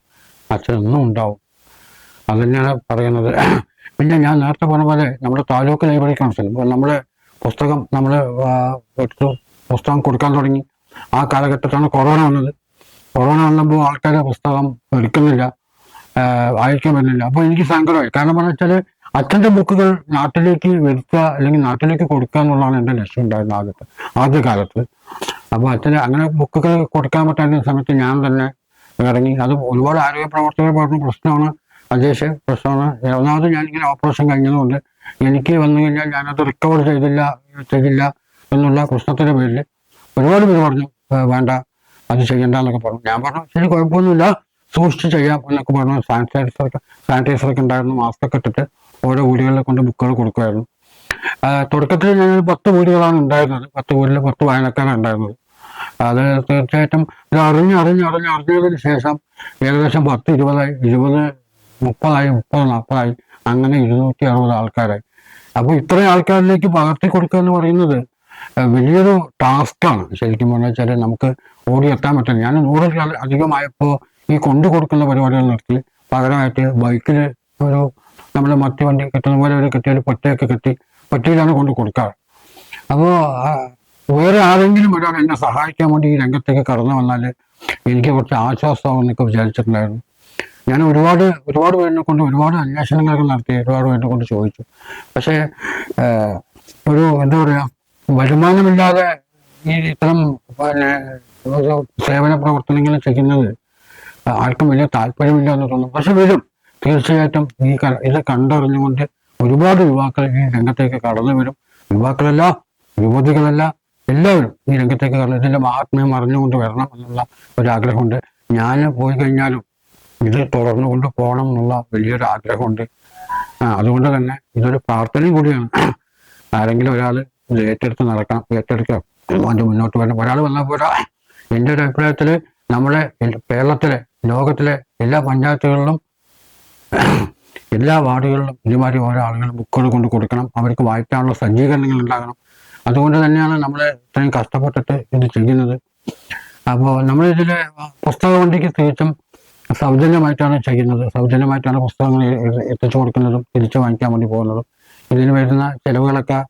A: അച്ഛൻ ഒന്നും ഉണ്ടാവും. അത് തന്നെയാണ് പറയുന്നത്. പിന്നെ ഞാൻ നേരത്തെ പറഞ്ഞ പോലെ നമ്മുടെ താലൂക്ക് ലൈബ്രറി കൗൺസിൽ നമ്മുടെ പുസ്തകം പുസ്തകം കൊടുക്കാൻ തുടങ്ങി. ആ കാലഘട്ടത്താണ് കൊറോണ വന്നത്. കൊറോണ വന്നപ്പോൾ ആൾക്കാരെ പുസ്തകം എടുക്കുന്നില്ല, വായിക്കാൻ പറ്റുന്നില്ല. അപ്പോൾ എനിക്ക് സങ്കടമായി. കാരണം പറഞ്ഞു വെച്ചാൽ അച്ഛൻ്റെ ബുക്കുകൾ നാട്ടിലേക്ക് വരുത്തുക അല്ലെങ്കിൽ നാട്ടിലേക്ക് കൊടുക്കുക എന്നുള്ളതാണ് എൻ്റെ ലക്ഷ്യം ഉണ്ടായിരുന്നത് ആദ്യകാലത്ത്. അപ്പോൾ അച്ഛന് അങ്ങനെ ബുക്കുകൾ കൊടുക്കാൻ പറ്റാത്ത സമയത്ത് ഞാൻ തന്നെ ഇറങ്ങി. അത് ഒരുപാട് ആരോഗ്യ പ്രവർത്തകർ പറഞ്ഞ പ്രശ്നമാണ്, അജേഷ് പ്രശ്നമാണ്. ഒന്നാമത് ഞാനിങ്ങനെ ഓപ്പറേഷൻ കഴിഞ്ഞതുകൊണ്ട് എനിക്ക് വന്നു കഴിഞ്ഞാൽ ഞാനത് റിക്കവർ ചെയ്തില്ല എന്നുള്ള പ്രശ്നത്തിൻ്റെ പേരിൽ ഒരുപാട് പേര് പറഞ്ഞു വേണ്ട അത് ചെയ്യണ്ട എന്നൊക്കെ പറഞ്ഞു. ഞാൻ പറഞ്ഞു ശരി, കുഴപ്പമൊന്നുമില്ല, സൂക്ഷിച്ച് ചെയ്യാം എന്നൊക്കെ പറഞ്ഞു. സാനിറ്റൈസറൊക്കെ ഉണ്ടായിരുന്നു. മാസ്കൊക്കെ ഇട്ടിട്ട് ഓരോ വീടുകളിൽ കൊണ്ട് ബുക്കുകൾ കൊടുക്കുമായിരുന്നു. തുടക്കത്തിൽ ഞാനൊരു 10 വീടുകളാണ് ഉണ്ടായിരുന്നത്. 10 വീട്ടിൽ 10 വായനക്കാരാണ് ഉണ്ടായിരുന്നത്. അത് തീർച്ചയായിട്ടും ഇത് അറിഞ്ഞതിന് ശേഷം ഏകദേശം 10, 20, 30, 40 അങ്ങനെ 260 ആൾക്കാരായി. അപ്പോൾ ഇത്രയും ആൾക്കാരിലേക്ക് പകർത്തി കൊടുക്കുക എന്ന് പറയുന്നത് വലിയൊരു ടാസ്ക്കാണ്. ശരിക്കും പറഞ്ഞു വെച്ചാൽ നമുക്ക് ഓടിയെത്താൻ പറ്റില്ല. ഞാൻ 100 അധികമായപ്പോൾ ഈ കൊണ്ടു കൊടുക്കുന്ന പരിപാടികൾ നിർത്തി പകരമായിട്ട് ബൈക്കിൽ നമ്മൾ മറ്റു വണ്ടി കെട്ടുന്ന പോലെ ഒരു കെട്ടിയൊരു പൊറ്റയൊക്കെ കെട്ടി പൊറ്റയിലാണ് കൊണ്ട് കൊടുക്കാറ്. അപ്പോൾ വേറെ ആരെങ്കിലും ഒരാൾ എന്നെ സഹായിക്കാൻ വേണ്ടി ഈ രംഗത്തേക്ക് കടന്നു വന്നാൽ എനിക്ക് കുറച്ച് ആശ്വാസമാണെന്നൊക്കെ വിചാരിച്ചിട്ടുണ്ടായിരുന്നു. ഞാൻ ഒരുപാട് പേരിനെ കൊണ്ട് ഒരുപാട് അന്വേഷണങ്ങളൊക്കെ നടത്തി, ഒരുപാട് പേരിനെ കൊണ്ട് ചോദിച്ചു. പക്ഷേ എന്താ പറയുക, വരുമാനമില്ലാതെ ഈ ഇത്തരം സേവന പ്രവർത്തനങ്ങൾ ചെയ്യുന്നത് ആർക്കും വലിയ താല്പര്യമില്ല എന്ന് തോന്നുന്നു. പക്ഷെ തീർച്ചയായിട്ടും ഇത് കണ്ടറിഞ്ഞുകൊണ്ട് ഒരുപാട് യുവാക്കൾ ഈ രംഗത്തേക്ക് കടന്നു വരും. യുവാക്കളല്ല, യുവതികളല്ല, എല്ലാവരും ഈ രംഗത്തേക്ക് കടന്നു ഇതിൻ്റെ മഹാത്മ്യം അറിഞ്ഞുകൊണ്ട് വരണം എന്നുള്ള ഒരാഗ്രഹമുണ്ട്. ഞാൻ പോയി കഴിഞ്ഞാലും ഇത് തുടർന്നു കൊണ്ട് പോകണം എന്നുള്ള വലിയൊരു ആഗ്രഹമുണ്ട്. അതുകൊണ്ട് തന്നെ ഇതൊരു പ്രാർത്ഥനയും കൂടിയാണ്. ആരെങ്കിലും ഒരാൾ ഇത് ഏറ്റെടുക്കുക അതിൻ്റെ മുന്നോട്ട് വരണം. ഒരാൾ വന്നാൽ പോരാ. എൻ്റെ ഒരു അഭിപ്രായത്തിൽ നമ്മുടെ കേരളത്തിലെ, ലോകത്തിലെ എല്ലാ പഞ്ചായത്തുകളിലും എല്ലാ വാർഡുകളിലും ഇതുമാതിരി ഓരോ ആളുകൾ ബുക്കുകൾ കൊണ്ട് കൊടുക്കണം. അവർക്ക് വായിക്കാനുള്ള സജ്ജീകരണങ്ങൾ ഉണ്ടാകണം. അതുകൊണ്ട് തന്നെയാണ് നമ്മൾ ഇത്രയും കഷ്ടപ്പെട്ടിട്ട് ഇത് ചെയ്യുന്നത്. അപ്പോൾ നമ്മളിതിൽ പുസ്തക വണ്ടിക്ക് തികച്ചും സൗജന്യമായിട്ടാണ് ചെയ്യുന്നത്. സൗജന്യമായിട്ടാണ് പുസ്തകങ്ങൾ എത്തിച്ചു കൊടുക്കുന്നതും തിരിച്ചു വാങ്ങിക്കാൻ വേണ്ടി പോകുന്നതും. ഇതിന് വരുന്ന ചിലവുകളൊക്കെ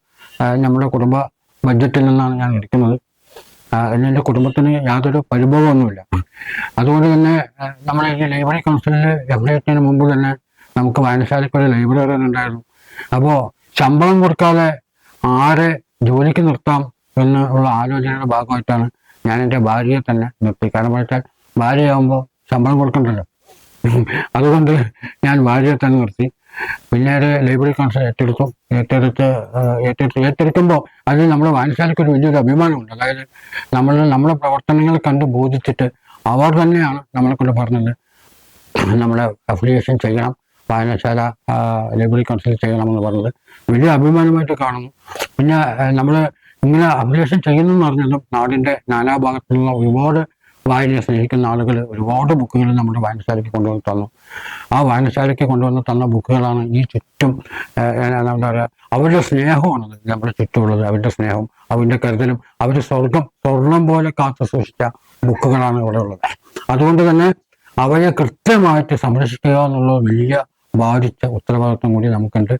A: നമ്മുടെ കുടുംബ ബഡ്ജറ്റിൽ നിന്നാണ് ഞാൻ എടുക്കുന്നത്. എൻ്റെ കുടുംബത്തിന് യാതൊരു പരിഭവമൊന്നുമില്ല. അതുകൊണ്ട് തന്നെ നമ്മുടെ ഈ ലൈബ്രറി കൗൺസിലിൽ എഫിലിയേറ്റിന് മുമ്പ് തന്നെ നമുക്ക് വായനശാലയ്ക്ക് ഒരു ലൈബ്രറിയൻ ഉണ്ടായിരുന്നു. അപ്പോൾ ശമ്പളം കൊടുക്കാതെ ആരെ ജോലിക്ക് നിർത്താം എന്നുള്ള ആലോചനയുടെ ഭാഗമായിട്ടാണ് ഞാൻ എൻ്റെ ഭാര്യയെ തന്നെ നിർത്തി. കാരണം വെച്ചാൽ ഭാര്യയാകുമ്പോൾ ശമ്പളം കൊടുക്കണ്ടല്ലോ. അതുകൊണ്ട് ഞാൻ ഭാര്യയെ തന്നെ നിർത്തി. പിന്നീട് ലൈബ്രറി കൗൺസിൽ ഏറ്റെടുക്കുമ്പോൾ അതിൽ നമ്മുടെ വായനശാലയ്ക്ക് ഒരു വലിയൊരു അഭിമാനമുണ്ട്. അതായത് നമ്മുടെ പ്രവർത്തനങ്ങൾ കണ്ട് ബോധിച്ചിട്ട് അവർ തന്നെയാണ് നമ്മളെ കൊണ്ട് പറഞ്ഞത് നമ്മളെ അഫിലിയേഷൻ ചെയ്യണം, വായനശാല ലൈബ്രറി കൗൺസിൽ ചെയ്യണമെന്ന് പറഞ്ഞത് വലിയ അഭിമാനമായിട്ട് കാണുന്നു. പിന്നെ നമ്മൾ ഇങ്ങനെ അഫിലിയേഷൻ ചെയ്യുന്നെന്ന് പറഞ്ഞതും നാടിൻ്റെ നാനാഭാഗത്തുനിന്നുള്ള ഒരുപാട് വായനയെ സ്നേഹിക്കുന്ന ആളുകൾ ഒരുപാട് ബുക്കുകൾ നമ്മുടെ വായനശാലയ്ക്ക് കൊണ്ടുവന്ന് തന്നു. ആ വായനശാലയ്ക്ക് കൊണ്ടുവന്ന് തന്ന ബുക്കുകളാണ് ഈ ചുറ്റും എന്താ പറയുക, അവരുടെ സ്നേഹമാണത് നമ്മുടെ ചുറ്റുമുള്ളത്. അവരുടെ സ്നേഹം, അവരുടെ കരുതലും, അവർ സ്വർണം പോലെ കാത്തു സൂക്ഷിച്ച ബുക്കുകളാണ് ഇവിടെ ഉള്ളത്. അതുകൊണ്ട് തന്നെ അവയെ കൃത്യമായിട്ട് സംരക്ഷിക്കുക എന്നുള്ള വലിയ ബാധിച്ച ഉത്തരവാദിത്വം കൂടി നമുക്കുണ്ട്.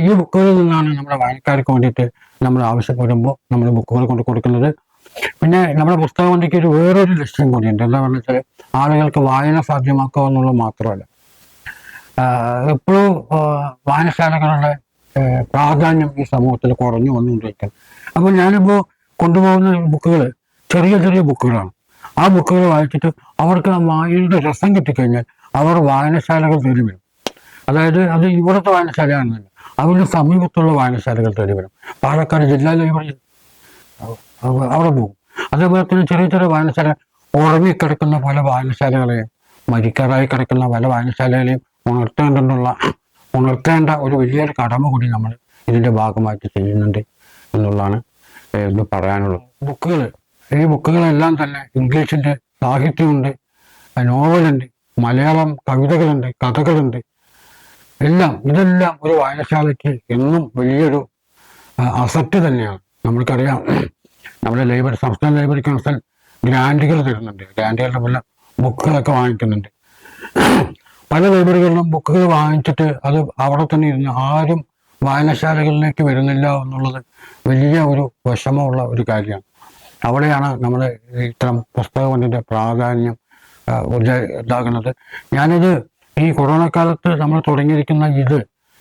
A: ഈ ബുക്കുകളിൽ നിന്നാണ് നമ്മുടെ വായനക്കാർക്ക് വേണ്ടിയിട്ട് നമ്മൾ ആവശ്യപ്പെടുമ്പോൾ നമ്മൾ ബുക്കുകൾ കൊണ്ട് കൊടുക്കുന്നത്. പിന്നെ നമ്മുടെ പുസ്തക വണ്ടിക്ക് വേറൊരു ലക്ഷ്യം കൂടിയുണ്ട്. എന്താ പറഞ്ഞു വെച്ചാൽ ആളുകൾക്ക് വായന സാധ്യമാക്കുക എന്നുള്ളത് മാത്രമല്ല, എപ്പോഴും വായനശാലകളുടെ പ്രാധാന്യം ഈ സമൂഹത്തിൽ കുറഞ്ഞു വന്നുകൊണ്ടിരിക്കുന്നത്. അപ്പോൾ ഞാനിപ്പോൾ കൊണ്ടുപോകുന്ന ബുക്കുകൾ ചെറിയ ചെറിയ ബുക്കുകളാണ്. ആ ബുക്കുകൾ വായിച്ചിട്ട് അവർക്ക് ആ വായനയുടെ രസം കിട്ടിക്കഴിഞ്ഞാൽ അവർ വായനശാലകൾ തേടി വരും. അതായത് അത് ഇവിടുത്തെ വായനശാലയാണെന്നല്ല, അവരുടെ സമീപത്തുള്ള വായനശാലകൾ തേടി വരും. പാലക്കാട് ജില്ലാ ലൈബ്രറി അവിടെ പോകും. അതേപോലെ തന്നെ ചെറിയ ചെറിയ വായനശാല, ഉറങ്ങിക്കിടക്കുന്ന പല വായനശാലകളെയും, മരിക്കാറായി കിടക്കുന്ന പല വായനശാലകളെയും ഉണർത്തേണ്ട ഒരു വലിയൊരു കടമ കൂടി നമ്മൾ ഇതിൻ്റെ ഭാഗമായിട്ട് ചെയ്യുന്നുണ്ട് എന്നുള്ളതാണ് ഇത് പറയാനുള്ളത്. ഈ ബുക്കുകളെല്ലാം തന്നെ ഇംഗ്ലീഷിൻ്റെ സാഹിത്യമുണ്ട്, നോവലുണ്ട്, മലയാളം കവിതകളുണ്ട്, കഥകളുണ്ട്, ഇതെല്ലാം ഒരു വായനശാലയ്ക്ക് എന്നും വലിയൊരു അസറ്റ് തന്നെയാണ്. നമ്മൾക്കറിയാം, നമ്മുടെ സംസ്ഥാന ലൈബ്രറി കൗൺസിൽ ഗ്രാൻറ്റുകൾ തരുന്നുണ്ട്. ഗ്രാൻറ്റുകളുടെ പല ബുക്കുകളൊക്കെ വാങ്ങിക്കുന്നുണ്ട്. പല ലൈബ്രറികളിലും ബുക്കുകൾ വാങ്ങിച്ചിട്ട് അത് അവിടെ തന്നെ ഇരുന്ന് ആരും വായനശാലകളിലേക്ക് വരുന്നില്ല എന്നുള്ളത് വലിയ ഒരു വിഷമമുള്ള ഒരു കാര്യമാണ്. അവിടെയാണ് നമ്മൾ ഇത്തരം പുസ്തക വണ്ടിൻ്റെ പ്രാധാന്യം ഇതാകുന്നത്. ഞാനിത് ഈ കൊറോണ കാലത്ത് നമ്മൾ തുടങ്ങിയിരിക്കുന്ന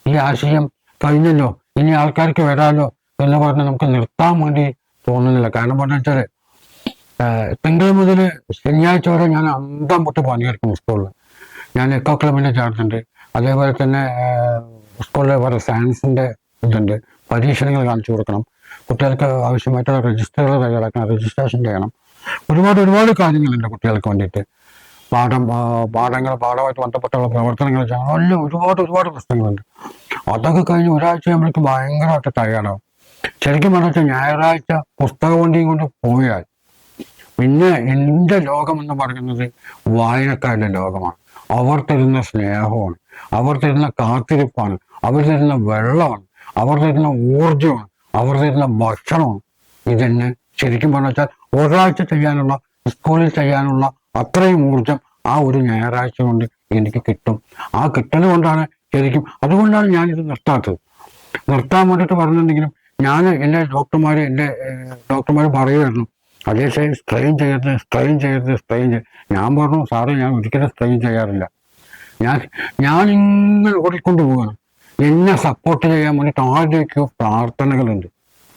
A: ഈ ആശയം കഴിഞ്ഞല്ലോ, ഇനി ആൾക്കാർക്ക് വരാമല്ലോ എന്ന് പറഞ്ഞ് നമുക്ക് നിർത്താൻ വേണ്ടി തോന്നുന്നില്ല. കാരണം പറഞ്ഞു വെച്ചാൽ തിങ്കൾ മുതൽ ശനിയാഴ്ച വരെ ഞാൻ അന്തം പൊട്ട് പണിയെടുക്കും സ്കൂളിൽ. ഞാൻ എക്കോ ക്ലബിൻ്റെ ചേർത്തുണ്ട്. അതേപോലെ തന്നെ സ്കൂളിൽ വേറെ സയൻസിൻ്റെ ഇതുണ്ട്. പരീക്ഷണങ്ങൾ കാണിച്ചു കൊടുക്കണം, കുട്ടികൾക്ക് ആവശ്യമായിട്ടുള്ള രജിസ്റ്ററുകൾ തയ്യാറാക്കണം, രജിസ്ട്രേഷൻ ചെയ്യണം. ഒരുപാട് കാര്യങ്ങളുണ്ട് കുട്ടികൾക്ക് വേണ്ടിയിട്ട്. പാഠമായിട്ട് ബന്ധപ്പെട്ടുള്ള പ്രവർത്തനങ്ങൾ ചെയ്യണം. എല്ലാം ഒരുപാട് പ്രശ്നങ്ങളുണ്ട്. അതൊക്കെ കഴിഞ്ഞ് ഒരാഴ്ച നമ്മൾക്ക് ഭയങ്കരമായിട്ട് ടയേർഡാവും. ശരിക്കും പറഞ്ഞാൽ ഞായറാഴ്ച പുസ്തക വണ്ടിയും കൊണ്ട് പോയാൽ പിന്നെ എൻ്റെ ലോകം എന്ന് പറയുന്നത് വായനക്കാരുടെ ലോകമാണ്. അവർ തരുന്ന സ്നേഹമാണ്, അവർ തരുന്ന കാത്തിരിപ്പാണ്, അവർ തരുന്ന വെള്ളമാണ്, അവർ തരുന്ന ഊർജമാണ്, അവർ തരുന്ന ഭക്ഷണമാണ്. ഇതെന്നെ ശരിക്കും പറഞ്ഞാൽ ഒരാഴ്ച ചെയ്യാനുള്ള, സ്കൂളിൽ ചെയ്യാനുള്ള അത്രയും ഊർജം ആ ഒരു ഞായറാഴ്ച കൊണ്ട് എനിക്ക് കിട്ടും. ആ കിട്ടൽ കൊണ്ടാണ് ശരിക്കും, അതുകൊണ്ടാണ് ഞാനിത് നിർത്താൻ വേണ്ടിയിട്ട് പറഞ്ഞിട്ടുണ്ടെങ്കിലും എൻ്റെ ഡോക്ടർമാർ പറയുമായിരുന്നു, അതേ സ്ട്രെയിൻ ചെയ്യരുത്. ഞാൻ പറഞ്ഞു, സാറേ ഞാൻ ഒരിക്കലും സ്ട്രെയിൻ ചെയ്യാറില്ല. ഞാനിങ്ങനെ ഓടിക്കൊണ്ട് പോവുകയാണ്. എന്നെ സപ്പോർട്ട് ചെയ്യാൻ വേണ്ടിയിട്ട് ആരുടെയൊക്കെയോ പ്രാർത്ഥനകളുണ്ട്,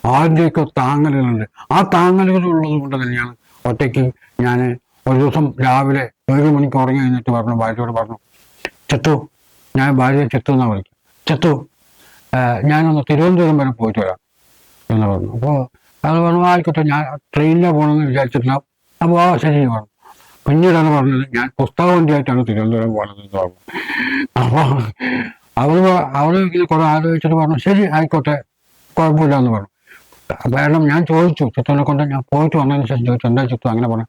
A: ആരുടെയൊക്കെയോ താങ്ങലുകളുണ്ട്. ആ താങ്ങലുകൾ ഉള്ളത് കൊണ്ട് തന്നെയാണ് ഒറ്റയ്ക്ക് ഞാൻ ഒരു ദിവസം രാവിലെ 7 മണിക്ക് ഉറങ്ങി കഴിഞ്ഞിട്ട് ഭാര്യയോട് പറഞ്ഞു, ഞാൻ ഭാര്യയെ ചെത്തു എന്നാണ് വിളിക്കുക, ഞാനൊന്ന് തിരുവനന്തപുരം വരെ പോയിട്ട് വരാം എന്ന് പറഞ്ഞു. അപ്പോൾ അത് പറഞ്ഞു, ആയിക്കോട്ടെ, ഞാൻ ട്രെയിനിലാണ് പോകണമെന്ന് വിചാരിച്ചിട്ടില്ല. അപ്പോൾ ശരി പറഞ്ഞു. പിന്നീടാണ് പറഞ്ഞത്, ഞാൻ പുസ്തക വണ്ടിയായിട്ടാണ് തിരുവനന്തപുരം പോകുന്നതെന്ന് പറഞ്ഞു. അപ്പോൾ അവള് ഇങ്ങനെ കുറെ ആലോചിച്ചിട്ട് പറഞ്ഞു, ശരി ആയിക്കോട്ടെ, കുഴപ്പമില്ല എന്ന് പറഞ്ഞു. കാരണം ഞാൻ ചോദിച്ചു, ചിത്തുവിനെ കൊണ്ട് ഞാൻ പോയിട്ട് വന്നതിന് ശേഷം ചോദിച്ചു, എന്താ ചിത്തു അങ്ങനെ പറഞ്ഞു.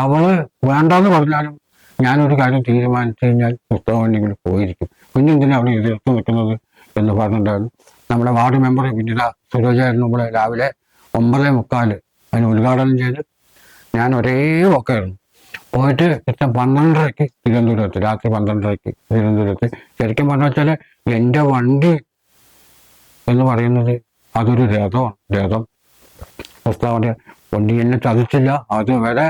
A: അവള് വേണ്ടാന്ന് പറഞ്ഞാലും ഞാനൊരു കാര്യം തീരുമാനിച്ചു കഴിഞ്ഞാൽ പുസ്തക വണ്ടിയിൽ പോയിരിക്കും. പിന്നെ എന്തിനാണ് അവിടെ എതിർത്ത് നിൽക്കുന്നത് എന്ന് പറഞ്ഞിട്ടുണ്ടായിരുന്നു. നമ്മുടെ വാർഡ് മെമ്പർ വിനിത സുരേഷായിരുന്നു. ഇവിടെ രാവിലെ 9:45 അതിന് ഉദ്ഘാടനം ചെയ്ത് ഞാൻ ഒരേ വക്കായിരുന്നു. പോയിട്ട് കൃത്യം 12:30 തിരുവനന്തപുരത്ത്, രാത്രി 12:30 തിരുവനന്തപുരത്ത്. ശരിക്കും പറഞ്ഞു വെച്ചാൽ എൻ്റെ വണ്ടി എന്ന് പറയുന്നത് അതൊരു രഥം. പുസ്തക വണ്ടി എന്നെ ചതിച്ചില്ല. അതുവരെ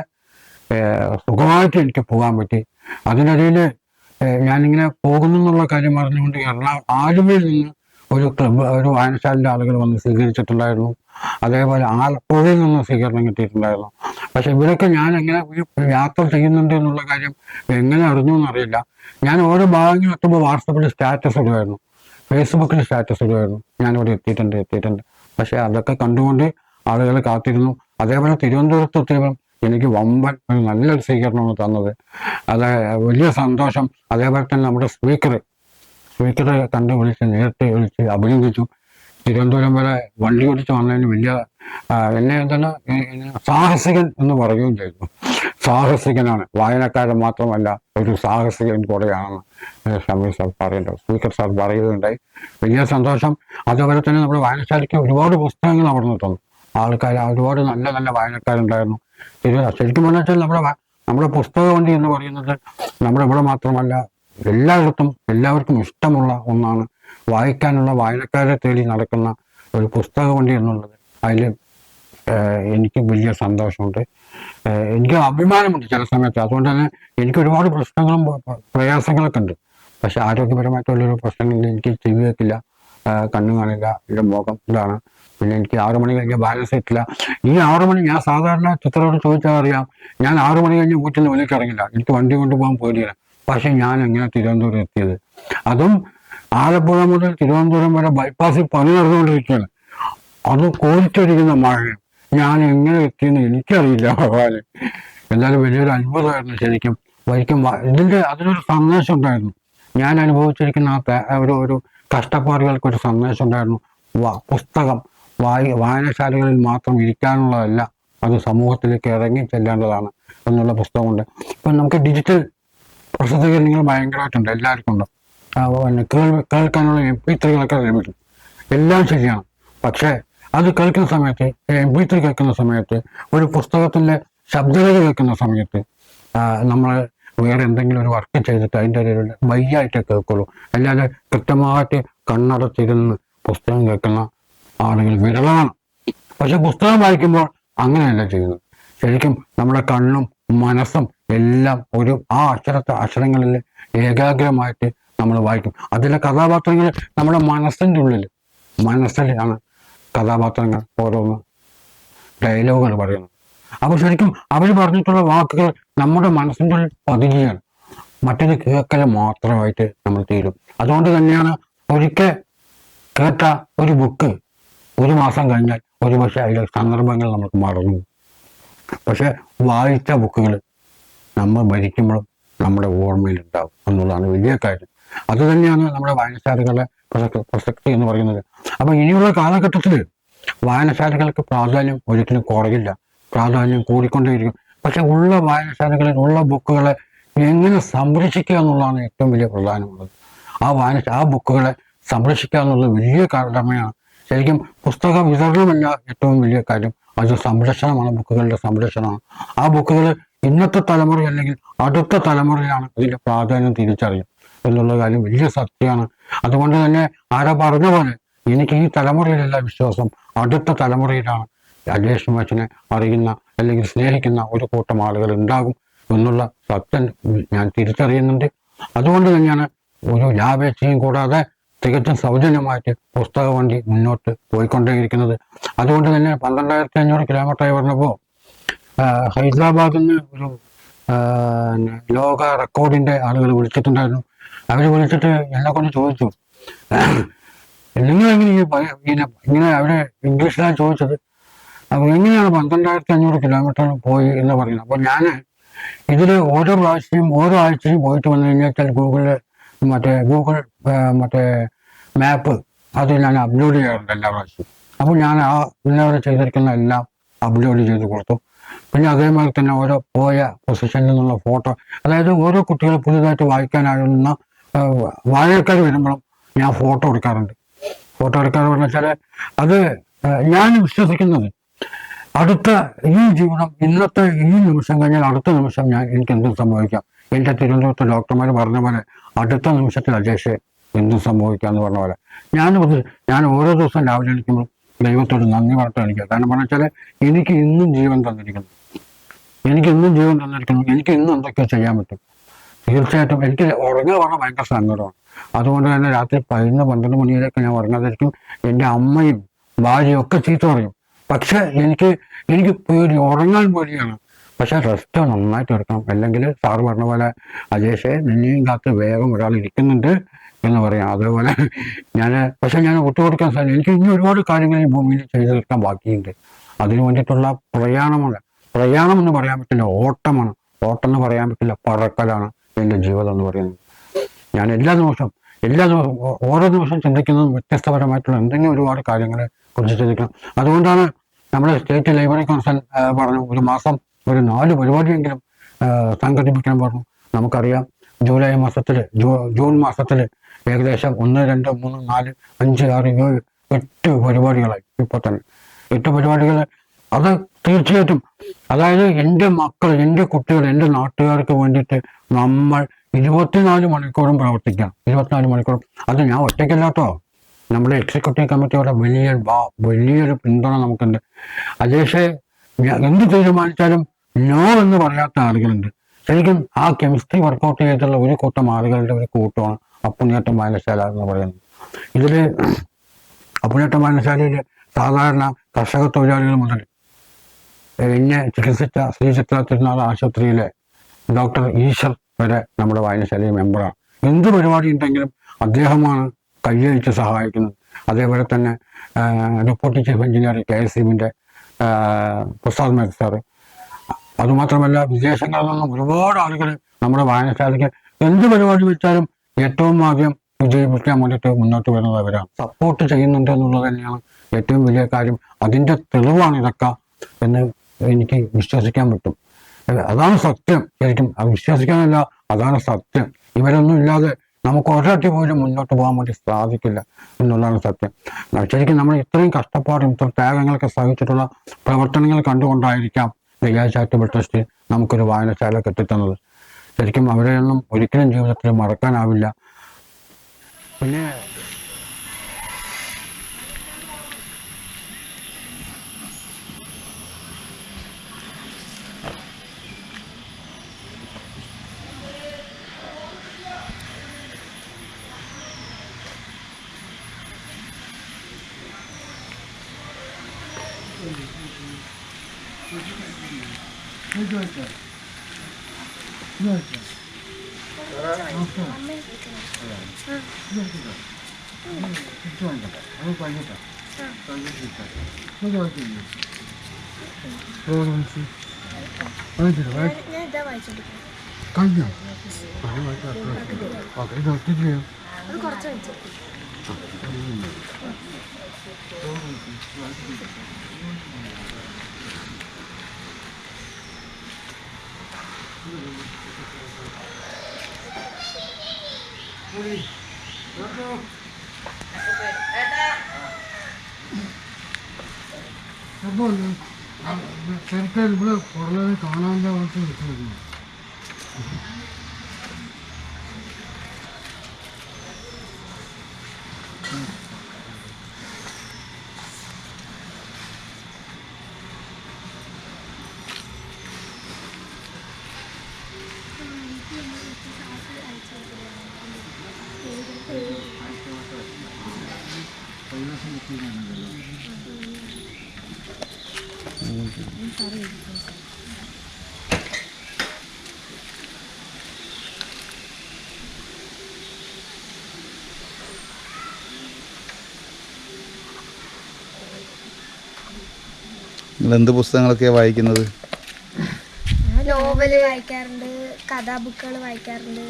A: സുഖമായിട്ട് എനിക്ക് പോകാൻ പറ്റി. അതിനിടയിൽ ഞാനിങ്ങനെ പോകുന്നു എന്നുള്ള കാര്യം അറിഞ്ഞുകൊണ്ട് ആലുവയിൽ നിന്ന് ഒരു വായനശാലയുടെ ആളുകൾ വന്ന് സ്വീകരിച്ചിട്ടുണ്ടായിരുന്നു. അതേപോലെ ആലപ്പുഴയിൽ നിന്ന് സ്വീകരണം കിട്ടിയിട്ടുണ്ടായിരുന്നു. പക്ഷെ ഇവരൊക്കെ ഞാൻ എങ്ങനെ യാത്ര ചെയ്യുന്നുണ്ട് എന്നുള്ള കാര്യം എങ്ങനെ അറിഞ്ഞു എന്നറിയില്ല. ഞാൻ ഓരോ ഭാഗങ്ങൾ എത്തുമ്പോൾ വാട്സപ്പിൽ സ്റ്റാറ്റസ് ഇടുമായിരുന്നു, ഫേസ്ബുക്കിൽ സ്റ്റാറ്റസ് ഇടുമായിരുന്നു, ഞാനിവിടെ എത്തിയിട്ടുണ്ട്. പക്ഷെ അതൊക്കെ കണ്ടുകൊണ്ട് ആളുകൾ കാത്തിരുന്നു. അതേപോലെ തിരുവനന്തപുരത്ത് എത്തിയപ്പോൾ എനിക്ക് വമ്പൻ ഒരു നല്ലൊരു സ്വീകരണമാണ് തന്നത്. അത് വലിയ സന്തോഷം. അതേപോലെ തന്നെ നമ്മുടെ സ്പീക്കറെ നേരിട്ട് വിളിച്ച് അഭിനന്ദിച്ചു. തിരുവനന്തപുരം വരെ വണ്ടി ഓടിച്ച് വന്നതിന് വലിയ എന്നെ എന്താണ് സാഹസികൻ എന്ന് പറയുകയും ചെയ്തു. സാഹസികനാണ്, വായനക്കാരൻ മാത്രമല്ല ഒരു സാഹസികൻ കൂടെയാണെന്ന് ഷമീർ സാർ പറയുന്നുണ്ട്, സ്പീക്കർ സാർ പറയുകയുണ്ടായി. വലിയ സന്തോഷം. അതുപോലെ തന്നെ നമ്മുടെ വായനശാലയ്ക്ക് ഒരുപാട് പുസ്തകങ്ങൾ അവിടെ നിന്ന് തന്നു. ആൾക്കാർ ഒരുപാട് നല്ല നല്ല വായനക്കാരുണ്ടായിരുന്നു. ശരിക്കും പറഞ്ഞാൽ നമ്മുടെ പുസ്തക വണ്ടി എന്ന് പറയുന്നത് നമ്മുടെ ഇവിടെ മാത്രമല്ല എല്ലാവർക്കും ഇഷ്ടമുള്ള ഒന്നാണ്. വായിക്കാനുള്ള വായനക്കാരെ തേടി നടക്കുന്ന ഒരു പുസ്തക വണ്ടി എന്നുള്ളത് അതിൽ എനിക്ക് വലിയ സന്തോഷമുണ്ട്. എനിക്ക് അഭിമാനമുണ്ട് ചില സമയത്ത്. അതുകൊണ്ട് തന്നെ എനിക്ക് ഒരുപാട് പ്രശ്നങ്ങളും പ്രയാസങ്ങളൊക്കെ ഉണ്ട്. പക്ഷെ ആരോഗ്യപരമായിട്ടുള്ളൊരു പ്രശ്നങ്ങളിൽ എനിക്ക് ചെവി വെക്കില്ല, കണ്ണു കാണില്ല, എൻ്റെ മുഖം ഇതാണ്. പിന്നെ എനിക്ക് 6 മണി കഴിഞ്ഞ് ബാലൻസ് കിട്ടില്ല. ഈ 6 മണി ഞാൻ സാധാരണ ചിത്രയോട് ചോദിച്ചാൽ അറിയാം, ഞാൻ 6 മണി കഴിഞ്ഞ് വീട്ടിൽ നിന്ന് വെളിക്ക് ഇറങ്ങില്ല, എനിക്ക് വണ്ടി കൊണ്ടുപോകാൻ പേടിയാണ്. പക്ഷെ ഞാൻ എങ്ങനെ തിരുവനന്തപുരം എത്തിയത്? അതും ആലപ്പുഴ മുതൽ തിരുവനന്തപുരം വരെ ബൈപ്പാസിൽ പണി നടന്നുകൊണ്ടിരിക്കുകയാണ്. അത് കോരിച്ചടിക്കുന്ന മഴ. ഞാൻ എങ്ങനെ എത്തിയെന്ന് എനിക്കറിയില്ല ഭഗവാന്. എന്തായാലും വലിയൊരു അത്ഭുതമായിരുന്നു ശരിക്കും. വരിക്കും അതിനൊരു സന്ദേശം ഉണ്ടായിരുന്നു. ഞാൻ അനുഭവിച്ചിരിക്കുന്ന ഒരു കഷ്ടപ്പാടുകൾക്കൊരു സന്ദേശം ഉണ്ടായിരുന്നു. പുസ്തകം വായനശാലകളിൽ മാത്രം ഇരിക്കാനുള്ളതല്ല, അത് സമൂഹത്തിലേക്ക് ഇറങ്ങി ചെല്ലേണ്ടതാണ് എന്നുള്ള പുസ്തകമുണ്ട്. ഇപ്പം നമുക്ക് ഡിജിറ്റൽ പ്രസിദ്ധീകരണങ്ങൾ ഭയങ്കരമായിട്ടുണ്ട്, എല്ലാവർക്കും ഉണ്ട്. കേൾക്കാനുള്ള MP3 ലഭിക്കും, എല്ലാം ശരിയാണ്. പക്ഷേ അത് കേൾക്കുന്ന സമയത്ത്, MP3 കേൾക്കുന്ന സമയത്ത്, ഒരു പുസ്തകത്തിൻ്റെ ശബ്ദഗതി കേൾക്കുന്ന സമയത്ത് നമ്മൾ വേറെ എന്തെങ്കിലും ഒരു വർക്ക് ചെയ്തിട്ട് അതിൻ്റെ ഒരു വയ്യായിട്ടേ കേൾക്കുള്ളൂ. അല്ലാതെ കൃത്യമായിട്ട് കണ്ണടച്ചിരുന്ന് പുസ്തകം കേൾക്കുന്ന ആളുകൾ വിരളമാണ്. പക്ഷെ പുസ്തകം വായിക്കുമ്പോൾ അങ്ങനെയല്ല ചെയ്യുന്നത്. ശരിക്കും നമ്മുടെ കണ്ണും മനസ്സും എല്ലാം ആ അക്ഷരങ്ങളിൽ ഏകാഗ്രമായിട്ട് നമ്മൾ വായിക്കും. അതിലെ കഥാപാത്രങ്ങൾ നമ്മുടെ മനസ്സിൻ്റെ മനസ്സിലാണ് കഥാപാത്രങ്ങൾ ഓരോന്ന് ഡയലോഗുകൾ പറയുന്നത്. അപ്പോൾ ശരിക്കും അവർ പറഞ്ഞിട്ടുള്ള വാക്കുകൾ നമ്മുടെ മനസ്സിൻ്റെ ഉള്ളിൽ പതിക്കുകയാണ്. മറ്റൊരു കേൾക്കൽ മാത്രമായിട്ട് നമ്മൾ തീരും. അതുകൊണ്ട് തന്നെയാണ് ഒരിക്കൽ കേട്ട ഒരു ബുക്ക് 1 മാസം കഴിഞ്ഞാൽ ഒരുപക്ഷെ അതിലെ സന്ദർഭങ്ങൾ നമുക്ക് മറന്നു. പക്ഷെ വായിച്ച ബുക്കുകൾ നമ്മൾ ഭരിക്കുമ്പോഴും നമ്മുടെ ഓർമ്മയിലുണ്ടാവും എന്നുള്ളതാണ് വലിയ കാര്യം. അതുതന്നെയാണ് നമ്മുടെ വായനശാലകളുടെ പ്രസക്തി എന്ന് പറയുന്നത്. അപ്പം ഇനിയുള്ള കാലഘട്ടത്തിൽ വായനശാലകൾക്ക് പ്രാധാന്യം ഒരിക്കലും കുറയില്ല, പ്രാധാന്യം കൂടിക്കൊണ്ടേയിരിക്കും. പക്ഷെ ഉള്ള വായനശാലകളിൽ ഉള്ള ബുക്കുകളെ എങ്ങനെ സംരക്ഷിക്കുക എന്നുള്ളതാണ് ഏറ്റവും വലിയ പ്രധാനമുള്ളത്. ആ ബുക്കുകളെ സംരക്ഷിക്കുക എന്നുള്ളത് വലിയ കടമയാണ്. ശരിക്കും പുസ്തക വിതരണമല്ല ഏറ്റവും വലിയ കാര്യം, അത് സംരക്ഷണമാണ്, ബുക്കുകളുടെ സംരക്ഷണമാണ്. ആ ബുക്കുകൾ ഇന്നത്തെ തലമുറ അല്ലെങ്കിൽ അടുത്ത തലമുറയാണ് അതിൻ്റെ പ്രാധാന്യം തിരിച്ചറിയും എന്നുള്ള കാര്യം വലിയ സത്യമാണ്. അതുകൊണ്ട് തന്നെ ആരാ പറഞ്ഞ പോലെ എനിക്ക് ഈ തലമുറയിലല്ല വിശ്വാസം, അടുത്ത തലമുറയിലാണ്. രാജേഷ് മാഷിനെ അറിയുന്ന അല്ലെങ്കിൽ സ്നേഹിക്കുന്ന ഒരു കൂട്ടം ആളുകൾ ഉണ്ടാകും എന്നുള്ള സത്യം ഞാൻ തിരിച്ചറിയുന്നുണ്ട്. അതുകൊണ്ട് തന്നെയാണ് ഒരു ലാഭേച്ഛയും കൂടാതെ തികച്ചും സൗജന്യമായിട്ട് പുസ്തക വണ്ടി മുന്നോട്ട് പോയിക്കൊണ്ടേയിരിക്കുന്നത്. അതുകൊണ്ട് തന്നെ 12,500 കിലോമീറ്ററായി പറഞ്ഞപ്പോൾ ഹൈദരാബാദിൽ നിന്ന് ഒരു ലോക റെക്കോർഡിൻ്റെ ആളുകൾ വിളിച്ചിട്ടുണ്ടായിരുന്നു. അവർ വിളിച്ചിട്ട് എന്നെ കൊണ്ട് ചോദിച്ചു, നിങ്ങളെങ്ങനെ ഇങ്ങനെ അവിടെ ഇംഗ്ലീഷിലാണ് ചോദിച്ചത്, അപ്പോൾ എങ്ങനെയാണ് 12,500 കിലോമീറ്റർ പോയി എന്ന് പറയുന്നത്. അപ്പോൾ ഞാൻ ഇതിൽ ഓരോ ആഴ്ചയും പോയിട്ട് വന്നു കഴിഞ്ഞാൽ ഗൂഗിൾ മാപ്പ് അത് ഞാൻ അപ്ലോഡ് ചെയ്യാറുണ്ട് എല്ലാ പ്രാവശ്യവും. അപ്പോൾ ഞാൻ ഇന്നവരെ ചെയ്തിരിക്കുന്ന എല്ലാം അപ്ലോഡ് ചെയ്ത് കൊടുത്തു. പിന്നെ അതേമാതിരി തന്നെ ഓരോ പോയ പൊസിഷനിൽ നിന്നുള്ള ഫോട്ടോ, അതായത് ഓരോ കുട്ടികൾ പുതിയതായിട്ട് വായിക്കാനാകുന്ന വായനക്കാർ വരുമ്പോഴും ഞാൻ ഫോട്ടോ എടുക്കാറുണ്ട്. ഫോട്ടോ എടുക്കാറെന്ന് വെച്ചാൽ അത് ഞാൻ വിശ്വസിക്കുന്നത് അടുത്ത ഈ ജീവിതം ഇന്നത്തെ ഈ നിമിഷം കഴിഞ്ഞാൽ അടുത്ത നിമിഷം എനിക്ക് എന്തും സംഭവിക്കാം. എൻ്റെ തിരുവനന്തപുരത്ത് ഡോക്ടർമാർ പറഞ്ഞ പോലെ അടുത്ത നിമിഷത്തിൽ അജേഷ് എന്തും സംഭവിക്കാം എന്ന് പറഞ്ഞ പോലെ ഞാൻ ഓരോ ദിവസം രാവിലെ എണീക്കുമ്പോൾ ദൈവത്തോട് നന്ദി പറഞ്ഞിട്ട് എണീക്കുക. കാരണം പറഞ്ഞ വെച്ചാൽ എനിക്ക് ഇന്നും ജീവൻ തന്നിരിക്കുന്നു, എനിക്ക് ഇന്നും എന്തൊക്കെയോ ചെയ്യാൻ പറ്റും. തീർച്ചയായിട്ടും എനിക്ക് ഉറങ്ങാൻ പറഞ്ഞാൽ ഭയങ്കര സങ്കടമാണ്. അതുകൊണ്ട് തന്നെ രാത്രി 11-12 മണിയിലേക്ക് ഞാൻ ഉറങ്ങാതിരിക്കും. എൻ്റെ അമ്മയും ഭാര്യയും ഒക്കെ ചീത്ത പറയും. പക്ഷെ എനിക്ക് ഉറങ്ങാൻ പേടിയാണ്. പക്ഷെ റെസ്റ്റ് നന്നായിട്ട് എടുക്കണം. അല്ലെങ്കിൽ സാറ് പറഞ്ഞ പോലെ അജേഷെ നിന്നെയും കാത്ത് വേഗം ഒരാൾ ഇരിക്കുന്നുണ്ട് എന്ന് പറയാം. അതേപോലെ ഞാൻ വിട്ടുകൊടുക്കാൻ സാധിക്കും. എനിക്ക് ഇനി ഒരുപാട് കാര്യങ്ങൾ ഈ ഭൂമിയിൽ ചെയ്തു തീർക്കാൻ ബാക്കിയുണ്ട്. അതിനു വേണ്ടിയിട്ടുള്ള പ്രയാണം എന്ന് പറയാൻ പറ്റില്ല, ഓട്ടമാണ്. ഓട്ടം എന്ന് പറയാൻ പറ്റില്ല, പറക്കലാണ് എൻ്റെ ജീവിതം എന്ന് പറയുന്നത്. ഞാൻ എല്ലാ ദിവസവും എല്ലാ ദിവസവും ഓരോ ദിവസവും ചിന്തിക്കുന്നതും വ്യത്യസ്തപരമായിട്ടുള്ള എന്തെങ്കിലും ഒരുപാട് കാര്യങ്ങളെ കുറിച്ച് ചിന്തിക്കണം. അതുകൊണ്ടാണ് നമ്മുടെ സ്റ്റേറ്റ് ലൈബ്രറി കൗൺസിൽ പറഞ്ഞു ഒരു മാസം ഒരു 4 പരിപാടിയെങ്കിലും സംഘടിപ്പിക്കാൻ പറഞ്ഞു. നമുക്കറിയാം ജൂലൈ മാസത്തിൽ ജൂൺ മാസത്തിൽ ഏകദേശം 1, 2, 3, 4, 5, 6, 7, 8 പരിപാടികളായി. ഇപ്പോൾ തന്നെ 8 പരിപാടികൾ. അത് തീർച്ചയായിട്ടും അതായത് എൻ്റെ മക്കൾ, എൻ്റെ കുട്ടികൾ, എൻ്റെ നാട്ടുകാർക്ക് വേണ്ടിയിട്ട് നമ്മൾ 24 മണിക്കൂറും പ്രവർത്തിക്കാം. 24 മണിക്കൂറും. അത് ഞാൻ ഒറ്റയ്ക്കല്ലാട്ടോ, നമ്മുടെ എക്സിക്യൂട്ടീവ് കമ്മിറ്റിയുടെ വലിയൊരു പിന്തുണ നമുക്കുണ്ട്. അജേഷ് എന്ത് തീരുമാനിച്ചാലും നോ എന്ന് പറയാത്ത ആളുകളുണ്ട്. ശരിക്കും ആ കെമിസ്ട്രി വർക്കൗട്ട് ചെയ്തിട്ടുള്ള ഒരു കൂട്ടം ആളുകളുടെ ഒരു കൂട്ടമാണ് അപ്പുണ്ണിയാട്ടം വായനശാല എന്ന് പറയുന്നത്. ഇതിൽ അപ്പുണ്ണിയാട്ടം വായനശാലയിൽ സാധാരണ കർഷക തൊഴിലാളികൾ മുതൽ എന്നെ ചികിത്സിച്ച ശ്രീ ചിത്ര തിരുനാൾ ആശുപത്രിയിലെ ഡോക്ടർ ഈശ്വർ വരെ നമ്മുടെ വായനശാലയിൽ മെമ്പറാണ്. എന്ത് പരിപാടി ഉണ്ടെങ്കിലും അദ്ദേഹമാണ് കൈയഴിച്ച് സഹായിക്കുന്നത്. അതേപോലെ തന്നെ ഡെപ്യൂട്ടി ചീഫ് എഞ്ചിനീയർ KSEBിൻ്റെ പ്രസാദ് മേത്ത സാറ്. അതുമാത്രമല്ല വിദേശങ്ങളിൽ നിന്നും ഒരുപാട് ആളുകൾ നമ്മുടെ വായനശാലയ്ക്ക് എന്ത് പരിപാടി വെച്ചാലും ഏറ്റവും ആദ്യം വിജയിപ്പിക്കാൻ വേണ്ടിയിട്ട് മുന്നോട്ട് വരുന്നത് അവരാണ്. സപ്പോർട്ട് ചെയ്യുന്നുണ്ട് എന്നുള്ളത് തന്നെയാണ് ഏറ്റവും വലിയ കാര്യം. അതിൻ്റെ തെളിവാണ് ഇതൊക്കെ എന്ന് എനിക്ക് വിശ്വസിക്കാൻ പറ്റും. അതാണ് സത്യം. ശരിക്കും അത് വിശ്വസിക്കാനല്ല, അതാണ് സത്യം. ഇവരൊന്നും ഇല്ലാതെ നമുക്ക് ഒരടി പോലും മുന്നോട്ട് പോകാൻ വേണ്ടി സാധിക്കില്ല എന്നുള്ളതാണ് സത്യം. ശരിക്കും നമ്മൾ ഇത്രയും കഷ്ടപ്പാടും ഇത്ര ത്യാഗങ്ങളൊക്കെ സഹിച്ചിട്ടുള്ള പ്രവർത്തനങ്ങൾ കണ്ടുകൊണ്ടായിരിക്കാം ദയാ ചാരിറ്റബിൾ ട്രസ്റ്റ് നമുക്കൊരു വായനശാല കെട്ടിത്തന്നത്. ശരിക്കും അവരെയൊന്നും ഒരിക്കലും ജീവിതത്തിൽ മറക്കാനാവില്ല. പിന്നെ അപ്പോൾ സർക്കാർ ഇവിടെ കുറേ കാണാൻ്റെ അവസ്ഥ വെച്ചിരുന്നു.
D: നിങ്ങൾ എന്ത് പുസ്തകങ്ങളൊക്കെയാണ് വായിക്കുന്നത്?
E: നോവല് വായിക്കാറുണ്ട്, കഥാബുക്കുകൾ വായിക്കാറുണ്ട്,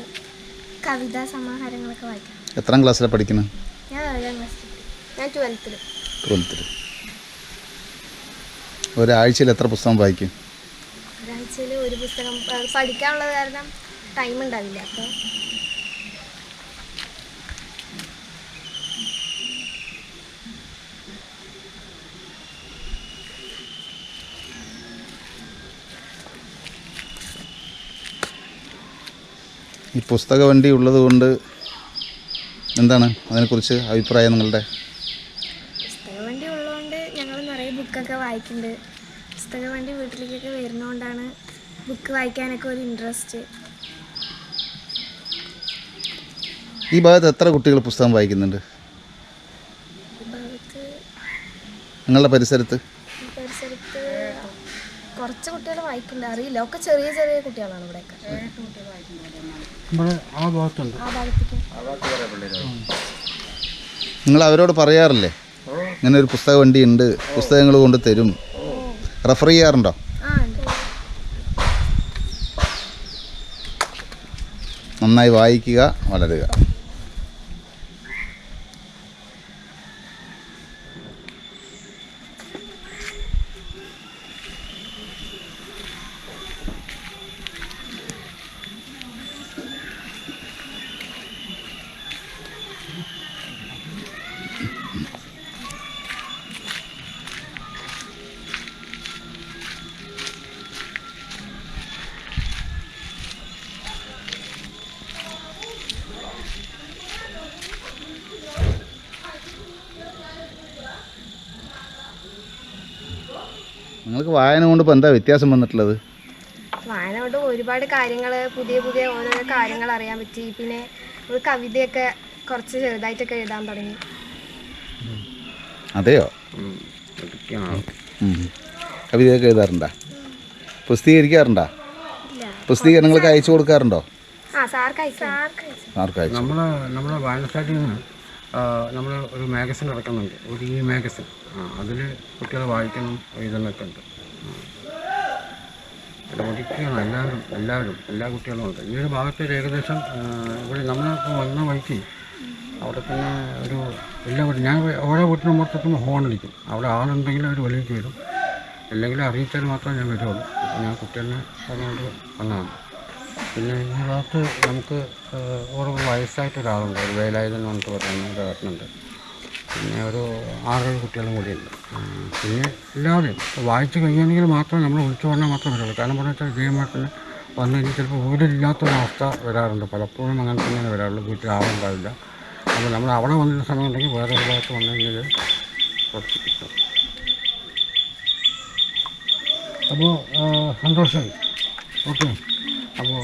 E: കവിതാ സമാഹാരങ്ങളൊക്കെ വായിക്കാറുണ്ട്.
D: എത്രാം ക്ലാസ്സിലാണ് പഠിക്കുന്നത്?
E: ഞാൻ 7ാം ക്ലാസ്സിൽ. ഞാൻ 12ൽ.
D: ഒരാഴ്ചയിൽ എത്ര പുസ്തകം വായിക്കും?
E: ഒരാഴ്ചയിൽ ഒരു പുസ്തകം. പഠിക്കാനുള്ളത് കാരണം ടൈം ഉണ്ടാവില്ല. അപ്പോൾ
D: ഈ പുസ്തക വണ്ടി ഉള്ളത് കൊണ്ട് എന്താണ് അതിനെക്കുറിച്ച് അഭിപ്രായം നിങ്ങളുടെ?
E: പുസ്തക വണ്ടി ഉള്ളതുകൊണ്ട് ഞങ്ങൾ നിറയെ ബുക്കൊക്കെ വായിക്കുന്നുണ്ട്. പുസ്തക വണ്ടി വീട്ടിലേക്കൊക്കെ വരുന്നതുകൊണ്ടാണ് ബുക്ക് വായിക്കാനൊക്കെ ഒരു ഇൻട്രസ്റ്റ്.
D: ഈ ഭാഗത്ത് എത്ര കുട്ടികൾ പുസ്തകം വായിക്കുന്നുണ്ട്?
E: ഈ ഭാഗത്ത്
D: നിങ്ങളുടെ പരിസരത്ത്
E: കുറച്ച് കുട്ടികൾ വായിക്കുന്നുണ്ട്. അറിയില്ല, ഒക്കെ ചെറിയ ചെറിയ കുട്ടികളാണ് ഇവിടെയൊക്കെ.
A: ആ ഭാഗത്തുണ്ട്.
E: ആ ഭാഗത്തേക്ക്
D: നിങ്ങൾ അവരോട് പറയാറില്ലേ ഇങ്ങനെ ഒരു പുസ്തക വണ്ടി ഉണ്ട്, പുസ്തകങ്ങൾ കൊണ്ട് തരും, റെഫർ ചെയ്യാറുണ്ടോ? നന്നായി വായിക്കുക, വളരുക. നിങ്ങൾക്ക് വായന കൊണ്ട് ഇപ്പോൾ എന്താ വ്യത്യാസം വന്നിട്ടുള്ളത്?
E: വായന കൊണ്ട് ഒരുപാട് കാര്യങ്ങൾ, പുതിയ പുതിയ ഓരോരോ കാര്യങ്ങൾ അറിയാൻ പറ്റി. പിന്നെ ഒരു കവിതയൊക്കെ കുറച്ച് ചെറുതായിട്ടൊക്കെ എഴുതാൻ തുടങ്ങി.
D: അതെയോ? കവിതയൊക്കെ എഴുതാറുണ്ടോ? പ്രസിദ്ധീകരിക്കാറുണ്ടോ? പ്രസിദ്ധീകരണങ്ങൾക്ക് അയച്ചു കൊടുക്കാറുണ്ടോ?
E: സാർക്ക്
D: അയച്ചു.
A: നമ്മളെ വായനശാലയിൽ നിന്ന് നമ്മൾ ഒരു മാഗസിൻ ഇറക്കുന്നുണ്ട്, ഒരു ഈ മാഗസിൻ. അതിൽ കുട്ടികളെ വായിക്കണം, എഴുതണമൊക്കെ ഉണ്ട്. ഒരിക്കലും എല്ലാവരും എല്ലാ കുട്ടികളും ഉണ്ട്. ഈ ഒരു ഭാഗത്ത് ഏകദേശം ഇവിടെ നമ്മളിപ്പോൾ വന്ന വഴിക്ക് അവിടെ തന്നെ ഒരു എല്ലാവരും, ഞാൻ ഓരോ വീട്ടിനും മൊത്തത്തിൽ ഹോണടിക്കും. അവിടെ ആളുണ്ടെങ്കിൽ അവർ വെളിയിൽ വരും, അല്ലെങ്കിൽ അറിയിച്ചാൽ മാത്രമേ ഞാൻ വരുള്ളൂ. ഞാൻ കുട്ടികളെ പറഞ്ഞുകൊണ്ട് വന്നതാണ്. പിന്നെ ഈ ഭാഗത്ത് നമുക്ക് ഓരോ വയസ്സായിട്ടൊരാളുണ്ട്, ഒരു വേലായുധൻ എന്ന് പറഞ്ഞിട്ട് പറയുന്ന ഒരു ഏട്ടനുണ്ട്. പിന്നെ ഒരു 6-7 കുട്ടികളും കൂടിയുണ്ട്. പിന്നെ എല്ലാവരും വായിച്ച് കഴിയുകയാണെങ്കിൽ മാത്രമേ നമ്മൾ വിളിച്ചു പറഞ്ഞാൽ മാത്രമേ വരുള്ളൂ. കാരണം പറഞ്ഞു വെച്ചാൽ ജയമായിട്ടിന് വന്നു കഴിഞ്ഞാൽ ചിലപ്പോൾ വീടില്ലാത്തൊരവസ്ഥ വരാറുണ്ട്. പലപ്പോഴും അങ്ങനെ തന്നെയാണ് വരാറുള്ളൂ. വീട്ടിൽ ആളുണ്ടാവില്ല. അപ്പോൾ നമ്മൾ അവിടെ വന്നിരുന്ന സമയം ഉണ്ടെങ്കിൽ വേറെ ഒരു ഭാഗത്ത് വന്നു കഴിഞ്ഞാൽ കുറച്ച് കിട്ടും. അപ്പോൾ സന്തോഷമായി. ഓക്കെ. അപ്പോൾ